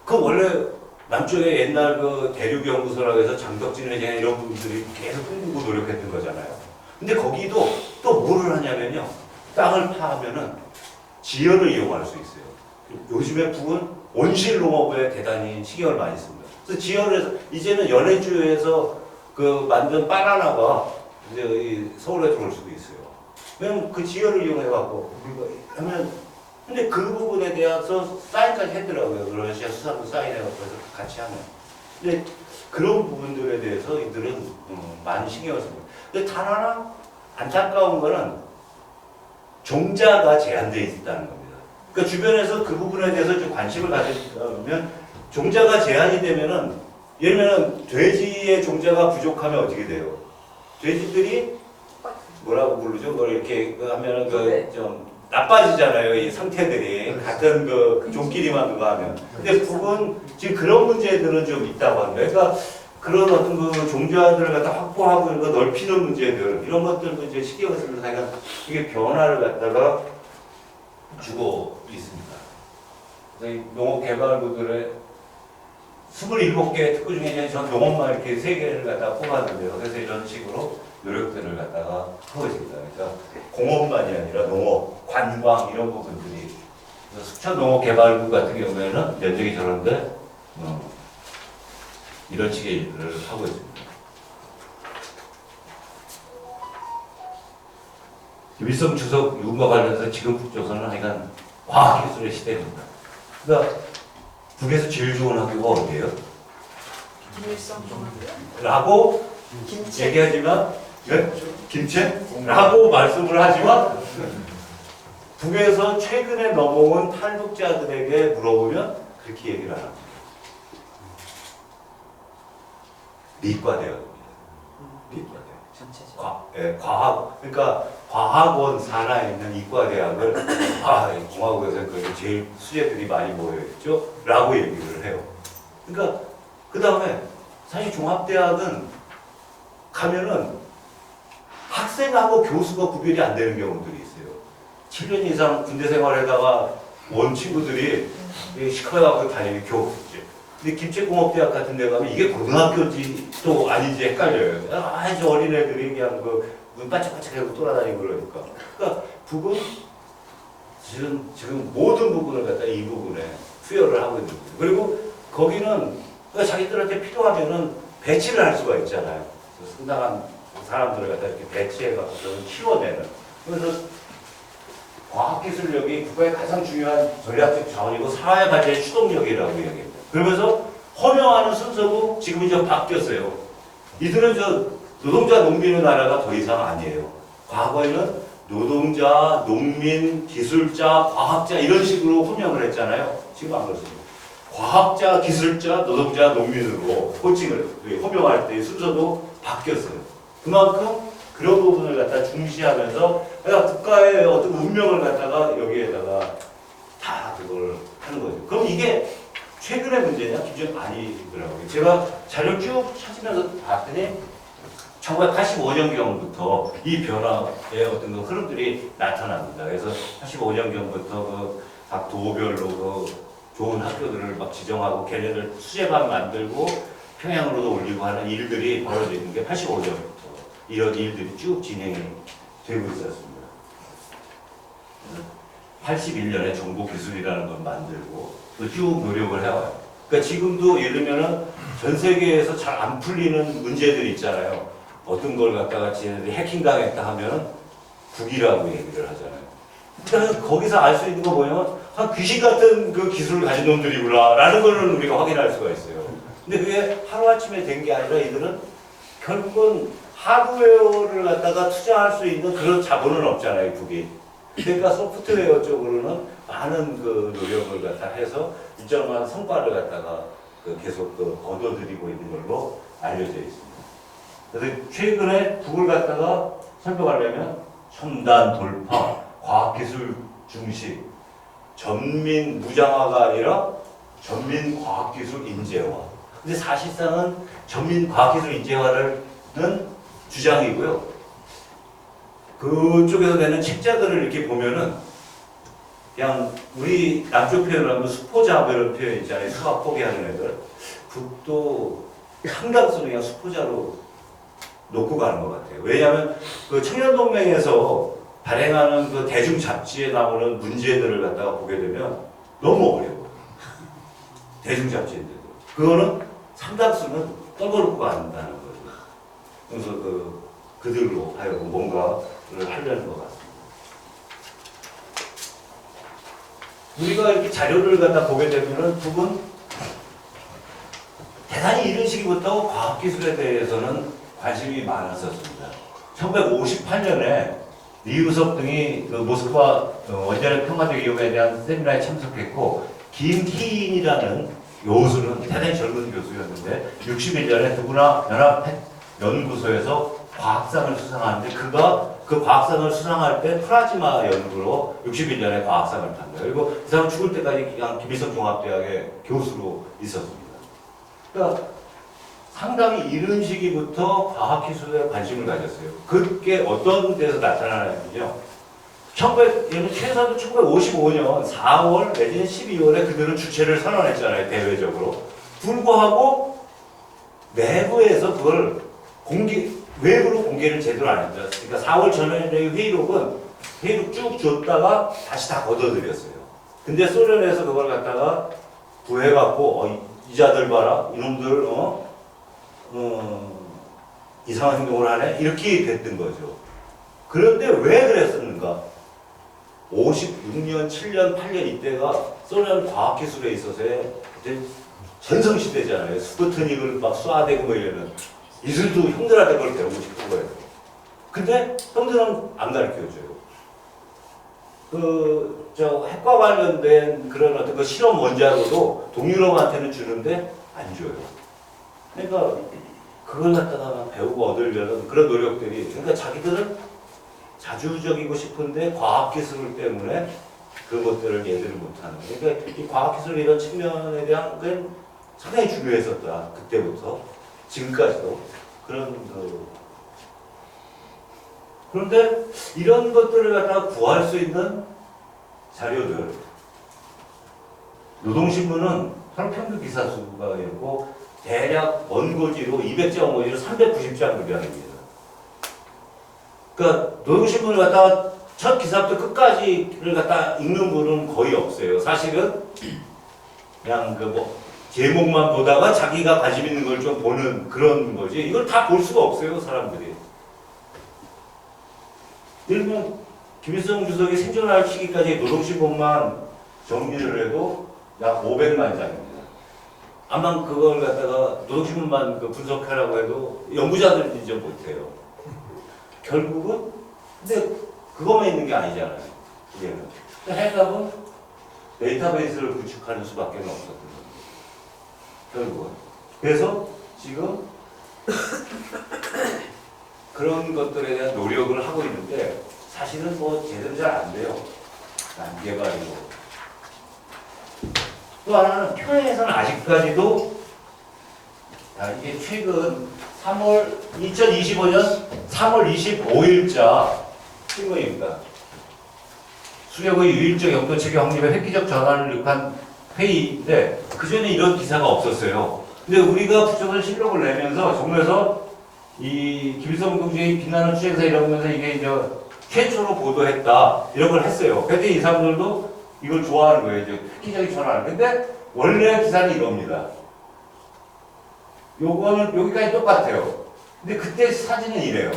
A: 그 원래 남쪽에 옛날 그 대륙연구소라고 해서 장덕진 회장 이런 분들이 계속 끌고 노력했던 거잖아요. 근데 거기도 또 뭐를 하냐면요. 땅을 파하면은 지연을 이용할 수 있어요. 요즘에 북은 온실 농업에 대단히 신경을 많이 씁니다. 그래서 지연을 해서 이제는 연해주에서 그 만든 바나나가 이제 이 서울에 들어올 수도 있어요. 왜냐면 그 지연을 이용해갖고 우리가 하면 근데 그 부분에 대해서 사인까지 했더라고요. 러시아 수산부 사인해갖고 같이 하면. 근데 그런 부분들에 대해서 이들은 많이 신경을 씁니다. 근데 단 하나 안타까운 거는 종자가 제한되어 있다는 겁니다. 그러니까 주변에서 그 부분에 대해서 좀 관심을 가지면 종자가 제한이 되면은 예를 들면 돼지의 종자가 부족하면 어떻게 돼요? 돼지들이 뭐라고 부르죠? 그걸 이렇게 하면은 그 좀 나빠지잖아요. 이 상태들이 같은 그 종끼리만 그거 하면. 근데 북은 지금 그런 문제들은 좀 있다고 합니다. 그러니까 그런 어떤 그 종자들을 갖다 확보하고 이거 넓히는 문제들 이런 것들도 이제 신경을 쓰면서 하여간 이게 변화를 갖다가 주고 있습니다. 그래서 이 농업개발부들의 27개 특구 중에 전 농업만 이렇게 3개를 갖다가 뽑았는데요. 그래서 이런 식으로 노력들을 갖다가 하고 있습니다. 그러니까 공업만이 아니라 농업, 관광 이런 부분들이 숙천농업개발부 같은 경우에는 면적이 저런데 이런 식의 일을 하고 있습니다. 김일성 주석 유군과 관련해서 지금 북조선은 하여간 과학기술의 시대입니다. 그러니까 북에서 제일 좋은 학교가 어디예요?
B: 김일성 중학교?
A: 라고
B: 김치?
A: 얘기하지만 김치? 라고 말씀을 하지만 북에서 최근에 넘어온 탈북자들에게 물어보면 그렇게 얘기를 안 합니다. 미과대학입니다. 미과대. 과학, 그러니까 과학원 산하에 있는 이과대학을 공화국에서 제일 수재들이 많이 모여있죠? 라고 얘기를 해요. 그러니까 그 다음에 사실 종합대학은 가면은 학생하고 교수가 구별이 안 되는 경우들이 있어요. 7년 이상 군대 생활에다가 온 친구들이 시커멓게 다니는 교수지. 근데 김치공업대학 같은 데 가면 이게 고등학교지 또 아닌지 헷갈려요. 아주 어린애들이 그냥 눈 반짝반짝하고 돌아다니고 그러니까. 그러니까 북은 지금 모든 부분을 갖다 이 부분에 투여를 하고 있는 거죠. 그리고 거기는 그러니까 자기들한테 필요하면은 배치를 할 수가 있잖아요. 상당한 사람들을 갖다 이렇게 배치해갖고 키워내는. 그래서 과학기술력이 국가의 가장 중요한 전략적 자원이고 사회 발전의 추동력이라고 이야기합니다. 그러면서 허명하는 순서도 지금 이제 바뀌었어요. 이들은 노동자, 농민의 나라가 더 이상 아니에요. 과거에는 노동자, 농민, 기술자, 과학자 이런 식으로 호명을 했잖아요. 지금 안 그렇습니다. 과학자, 기술자, 노동자, 농민으로 호칭을 호명할 때 순서도 바뀌었어요. 그만큼 그런 부분을 갖다 중시하면서 그러니까 국가의 어떤 운명을 갖다가 여기에다가 다 그걸 하는 거죠. 그럼 이게 최근의 문제냐? 기존 아니더라고요. 제가 자료 쭉 찾으면서 봤더니 1985년경부터 이 변화의 어떤 그 흐름들이 나타납니다. 그래서 85년경부터 각 도별로 좋은 학교들을 막 지정하고 걔네들 수제반 만들고 평양으로도 올리고 하는 일들이 벌어져 있는 게 85년부터 이런 일들이 쭉 진행이 되고 있었습니다. 81년에 정보기술이라는 걸 만들고 또 쭉 노력을 해와요. 그러니까 지금도 예를 들면은 전 세계에서 잘 안 풀리는 문제들이 있잖아요. 어떤 걸 갖다가 지네들이 해킹당했다 하면은 국이라고 얘기를 하잖아요. 그러니까 거기서 알 수 있는 거 뭐냐면 귀신 같은 그 기술을 가진 놈들이구나 라는 거는 우리가 확인할 수가 있어요. 근데 그게 하루아침에 된 게 아니라 이들은 결국은 하드웨어를 갖다가 투자할 수 있는 그런 자본은 없잖아요, 북이. 그러니까 소프트웨어 쪽으로는 많은 그 노력을 갖다 해서 일정한 성과를 갖다가 계속 얻어들이고 있는 걸로 알려져 있습니다. 그래서 최근에 북을 갖다가 설명하려면 첨단 돌파, 과학기술 중시, 전민 무장화가 아니라 전민 과학기술 인재화. 근데 사실상은 전민 과학기술 인재화는 주장이고요. 그쪽에서 내는 책자들을 이렇게 보면은 그냥 우리 남쪽 표현을 하면 수포자 이런 표현 있잖아요. 수학 포기하는 애들. 북도 상당수는 그냥 수포자로 놓고 가는 것 같아요. 왜냐하면 그 청년동맹에서 발행하는 그 대중 잡지에 나오는 문제들을 갖다가 보게 되면 너무 어려워요. 대중 잡지인데도. 그거는 상당수는 떨궈놓고 간다는 거죠. 그래서 그들로 하여금 뭔가를 하려는 것 같습니다. 우리가 이렇게 자료를 갖다 보게 되면은 북은 대단히 이른 시기부터 과학기술에 대해서는 관심이 많았었습니다. 1958년에 리우섭 등이 그 모스크바 원자력 평화적 위험에 대한 세미나에 참석했고, 김희인이라는 교수는 대단히 젊은 교수였는데 61년에 더구나 연합연구소에서 과학상을 수상하는데 그가 그 과학상을 수상할 때 플라즈마 연구로 61년에 과학상을 탄 거예요. 그리고 그 사람 죽을 때까지 그냥 김일성 종합대학의 교수로 있었습니다. 그러니까 상당히 이른 시기부터 과학기술에 관심을 가졌어요. 그게 어떤 데서 나타나냐면요. 최소한 1955년 4월 내지는 12월에 그들은 주최를 선언했잖아요. 대외적으로. 불구하고 내부에서 그걸 외부로 공개를 제대로 안 했죠. 그러니까 4월 전에 회의록 쭉 줬다가 다시 다 걷어들였어요. 근데 소련에서 그걸 갖다가 구해갖고 이자들 봐라. 이놈들 이상한 행동을 하네? 이렇게 됐던 거죠. 그런데 왜 그랬었는가? 56년, 7년, 8년 이때가 소련 과학기술에 있어서의 전성시대잖아요. 스푸트닉을 막 쏴대고 뭐 이러는. 이들도 형들한테 그걸 배우고 싶은 거예요. 근데 형들은 안 가르쳐줘요. 핵과 관련된 그런 어떤 그 실험 원자로도 동유럽한테는 주는데 안 줘요. 그러니까 그걸 갖다가 배우고 얻으려는 그런 노력들이, 그러니까 자기들은 자주적이고 싶은데 과학기술 때문에 그것들을 얘들을 못하는. 그러니까 이 과학기술 이런 측면에 대한 건 상당히 중요했었다. 그때부터 지금까지도 그런 그런데 이런 것들을 갖다가 구할 수 있는 자료들, 노동신문은 하루 평균 기사 수가 있고 대략 원고지로 200장 원고지로 390장 분량입니다. 그러니까 노동신문을 갖다가 첫 기사부터 끝까지를 갖다 읽는 분은 거의 없어요. 사실은 그냥 제목만 보다가 자기가 관심 있는 걸 좀 보는 그런 거지. 이걸 다 볼 수가 없어요, 사람들이. 예를 들면 김일성 주석이 생존할 시기까지 노동신문만 정리를 해도 약 500만 장입니다. 아마 그걸 갖다가 노동신문만 분석하라고 해도 연구자들은 이제 못해요. 결국은 근데 그것만 있는 게 아니잖아요. 이게는 해답은 데이터베이스를 구축하는 수밖에 없었던 거예요. 결국은. 그래서 지금 그런 것들에 대한 노력을 하고 있는데 사실은 제대로 잘 안 돼요. 난개발이고. 또 하나는 평양에서는 아직까지도 이게 최근 2025년 3월 25일자 신문입니다. 수력의 유일적 영도 체계 확립에 획기적 전환을 일으킨 회의인데 그 전에 이런 기사가 없었어요. 근데 우리가 부정을 실록을 내면서 정부에서 이 김일성 동지의 비난을 취해서 이러면서 이게 이제 최초로 보도했다 이런 걸 했어요. 근데 이 사람들도 이걸 좋아하는 거예요. 이제 획기적인 전환. 근데 원래 기사는 이겁니다. 요거는 여기까지 똑같아요. 근데 그때 사진은 이래요.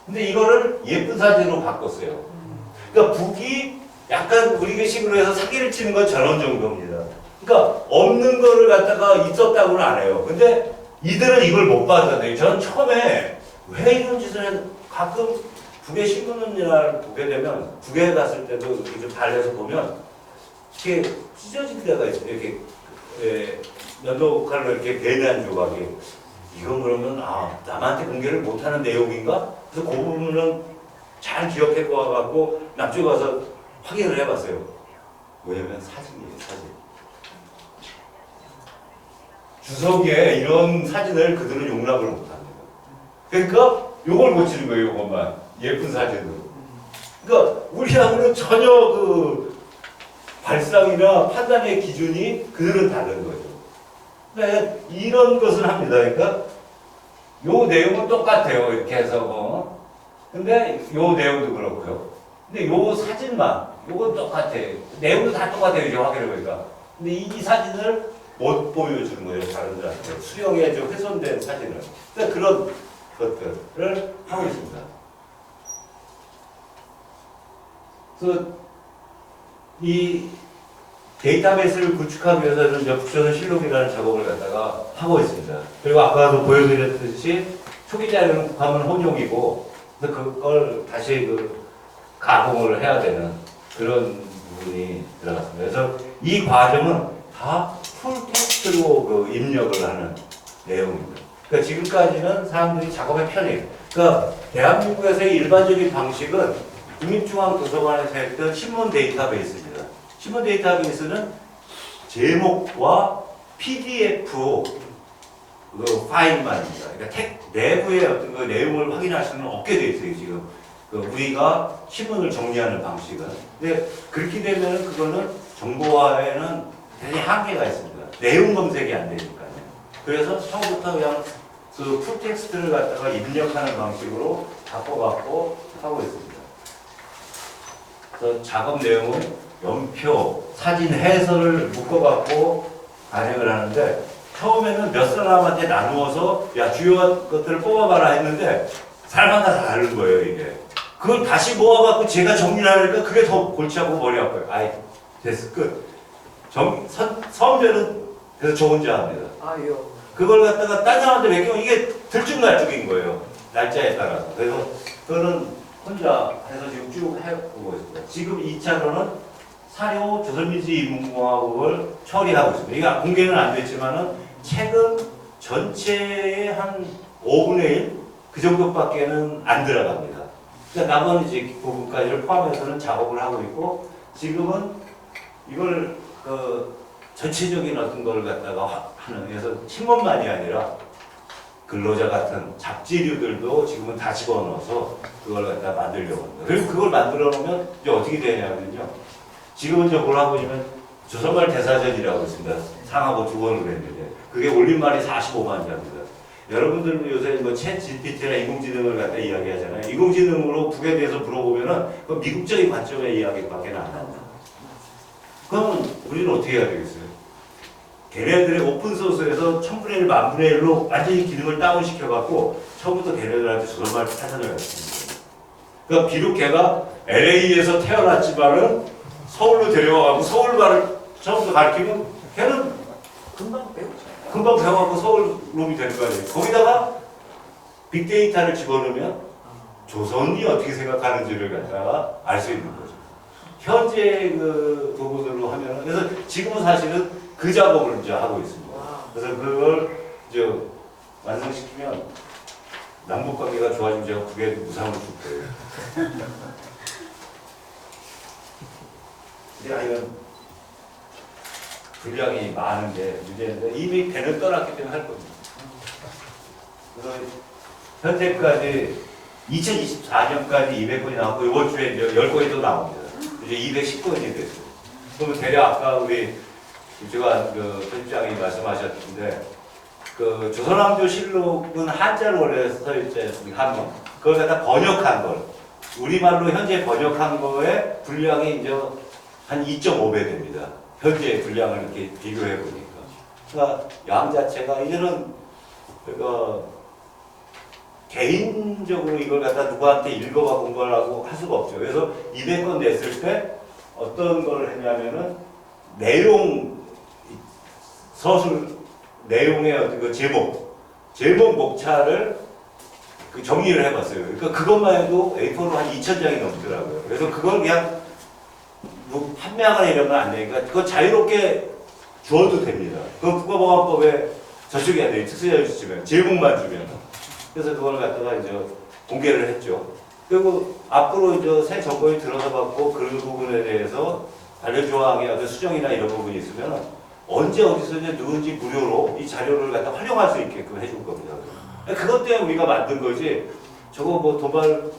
A: 근데 이거를 예쁜 사진으로 바꿨어요. 그러니까 북이 약간 우리가 식으로 해서 사기를 치는 건 저런 정도입니다. 그러니까 없는 거를 갖다가 있었다고는 안 해요. 근데 이들은 이걸 못 받아들여요. 저는 처음에 왜 이런 짓을 가끔 북의 신문이나 보게 되면 북에 갔을 때도 이렇게 좀 달래서 보면 이렇게 찢어진 데가 있어요. 이렇게 면도칼로 이렇게 배대한 조각이 이건 그러면 남한테 공개를 못하는 내용인가? 그래서 그 부분은 잘 기억해 와갖고 남쪽에 가서 확인을 해봤어요. 뭐냐면 사진이에요, 사진. 주석에 이런 사진을 그들은 용납을 못합니다. 그러니까 요걸 고치는 거예요, 요것만. 예쁜 사진으로. 그러니까 우리하고는 전혀 그 발상이나 판단의 기준이 그들은 다른 거죠. 그러니까 이런 것을 합니다. 그러니까 요 내용은 똑같아요. 이렇게 해서 뭐. 근데 요 내용도 그렇고요. 근데 요 사진만, 요건 똑같아요. 내용도 다 똑같아요. 이제 확인해 보니까. 근데 이 사진을 못 보여주는 거예요. 다른들한테. 수령에 좀 훼손된 사진을. 그러니까 그런 것들을 하고 있습니다. 그래서 이 데이터베이스를 구축하기 위해서는 북조선 실록이라는 작업을 갖다가 하고 있습니다. 그리고 아까도 보여드렸듯이 초기 자료는 국화문 혼용이고, 그래서 그걸 다시 가공을 해야 되는 그런 부분이 들어갔습니다. 그래서 이 과정은 다 풀텍스트로 입력을 하는 내용입니다. 그러니까 지금까지는 사람들이 작업의 편이에요. 그러니까 대한민국에서의 일반적인 방식은 국립중앙도서관에서 했던 신문 데이터베이스입니다. 신문 데이터베이스는 제목과 PDF 파일만입니다. 그러니까 내부의 어떤 그 내용을 확인할 수는 없게 돼 있어요, 지금. 우리가 신문을 정리하는 방식은. 근데 그렇게 되면 그거는 정보화에는 굉장히 한계가 있습니다. 내용 검색이 안 되니까요. 그래서 처음부터 그냥 그 풀텍스트를 갖다가 입력하는 방식으로 바꿔갖고 하고 있습니다. 그래서 작업 내용은 연표, 사진 해설을 묶어갖고 반영을 하는데 처음에는 몇 사람한테 나누어서 야 주요한 것들을 뽑아봐라 했는데 사람마다 다 다른 거예요 이게. 그걸 다시 모아갖고 제가 정리를 하니까 그게 더 골치 아프고 머리 아파요. 아이 됐어 끝. 선별은 그래서 저 혼자 합니다.
B: 아유.
A: 그걸 갖다가 딴 사람한테 맡기면 이게 들쭉날쭉인 거예요. 날짜에 따라서. 그래서 그거는 혼자 해서 지금 쭉 해보고 있습니다. 지금 2차로는 사료 조선민주인민공화국을 처리하고 있습니다. 이게 공개는 안 됐지만은 책은 전체의 한 5분의 1? 그 정도밖에는 안 들어갑니다. 그러니까 나머지 부분까지를 포함해서는 작업을 하고 있고 지금은 이걸 전체적인 어떤 걸 갖다가 하는 그래서 신문만이 아니라 근로자 같은 잡지류들도 지금은 다 집어넣어서 그걸 갖다 만들려고 합니다. 그리고 그걸 만들어 놓으면 이제 어떻게 되냐면요. 지금은 이제 뭘 하고 있냐면 조선말 대사전이라고 있습니다. 상하고 두 번을 했는데 그게 올림말이 45만 자입니다. 여러분들 요새 뭐 챗 GPT나 인공지능을 갖다 이야기하잖아요. 인공지능으로 북에 대해서 물어보면은 그 미국적인 관점의 이야기밖에 안 나옵니다. 그러면 우리는 어떻게 해야 되겠어요? 걔네들의 오픈소스에서 1000분의 1, 10,000분의 1로 완전히 기능을 다운시켜갖고 처음부터 걔네들한테 조선말 타산을 했습니다. 그러니까 비록 걔가 LA에서 태어났지만은 서울로 데려와갖고 서울말을 처음부터 가르치면 걔는 금방 배워갖고 서울 놈이 되는 거 아니에요. 거기다가 빅데이터를 집어넣으면 조선이 어떻게 생각하는지를 갖다가 알 수 있는 거죠. 현재 그 부분으로 하면 그래서 지금은 사실은 그 작업을 이제 하고 있습니다. 그래서 그걸 이제 완성시키면 남북 관계가 좋아지면 제가 북에 무상으로 줄 거예요. 근데 이건 분량이 많은데 문제인데 이미 배는 떠났기 때문에 할 겁니다. 그래서 현재까지 2024년까지 200건이 나왔고 이번 주에 이제 10건이 또 나옵니다. 이제 210건이 됐어요. 그러면 대략 아까 우리 김주관 편집장이 말씀하셨는데 그 조선왕조 실록은 한자로 원래 써 있지 않습니까? 한문. 그걸 갖다 번역한 걸 우리말로 현재 번역한 거에 분량이 이제 한 2.5배 됩니다. 현재 분량을 이렇게 비교해 보니까. 그러니까 양 자체가 이제는 개인적으로 이걸 갖다 누구한테 읽어봐 공부하라고 할 수가 없죠. 그래서 200건 냈을 때 어떤 걸 했냐면은 서술 내용의 어떤 그 제목 목차를 그 정리를 해봤어요. 그러니까 그것만 해도 A4로 한 2,000장이 넘더라고요. 그래서 그걸 그냥 뭐 판매하거나 이런 건 안 되니까 그거 자유롭게 주어도 됩니다. 그건 국가보안법에 저촉해야 돼요. 특수자료 주면 제목만 주면. 그래서 그걸 갖다가 이제 공개를 했죠. 그리고 앞으로 이제 새 정권이 들어서 받고 그런 부분에 대해서 반려조항의 어떤 수정이나 이런 부분이 있으면 언제 어디서 이제 누군지 무료로 이 자료를 갖다 활용할 수 있게끔 해줄 겁니다. 그것 때문에 우리가 만든 거지. 저거 뭐 도발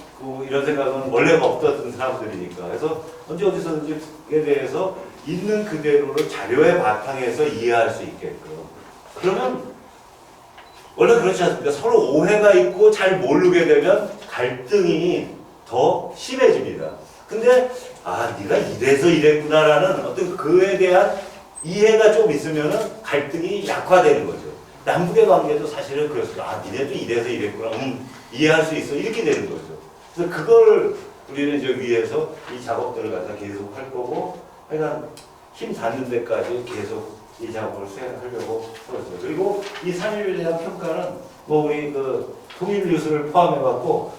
A: 이런 생각은 원래가 없던 사람들이니까. 그래서 언제 어디서든지에 대해서 있는 그대로를 자료의 바탕에서 이해할 수 있게끔. 그러면 원래 그렇지 않습니까? 서로 오해가 있고 잘 모르게 되면 갈등이 더 심해집니다. 근데 네가 이래서 이랬구나라는 어떤 그에 대한 이해가 좀 있으면은 갈등이 약화되는 거죠. 남북의 관계도 사실은 그렇습니다. 니네도 이래서 이랬구나. 이해할 수 있어. 이렇게 되는 거죠. 그래서 그걸 우리는 이제 위해서 이 작업들을 갖다 계속 할 거고, 하여간 힘 닿는 데까지 계속 이 작업을 수행하려고 하고 있어요. 그리고 이 3.1에 대한 평가는 뭐 우리 그 통일뉴스를 포함해갖고,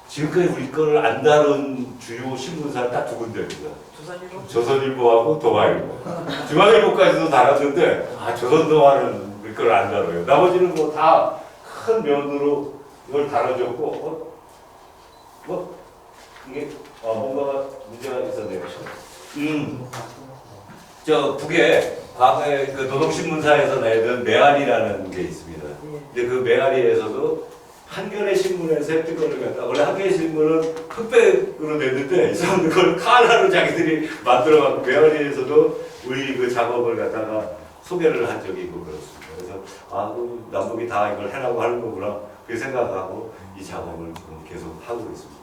A: 지금까지 우리 거를 안 다룬 주요 신문사는 딱 두 군데입니다.
B: 조선일보?
A: 조선일보하고 동아일보. 중앙일보까지도 달았는데, 조선동아는 우리 거를 안 다뤄요. 나머지는 뭐 다 큰 면으로 이걸 다뤄줬고, 이게, 뭔가 문제가 있었네요. 저 북에 과거에 그 노동신문사에서 내던 메아리라는 게 있습니다. 근데 그 메아리에서도 한겨레 신문에서 획득을 갖다 원래 한겨레 신문은 흑백으로 냈는데 이 사람들 그걸 카라로 자기들이 만들어갖고 메아리에서도 우리 그 작업을 갖다가 소개를 한 적이 있고 그렇습니다. 그래서 남북이 다 이걸 해라고 하는 거구나 그 생각하고 이 작업을 지금 계속 하고 있습니다.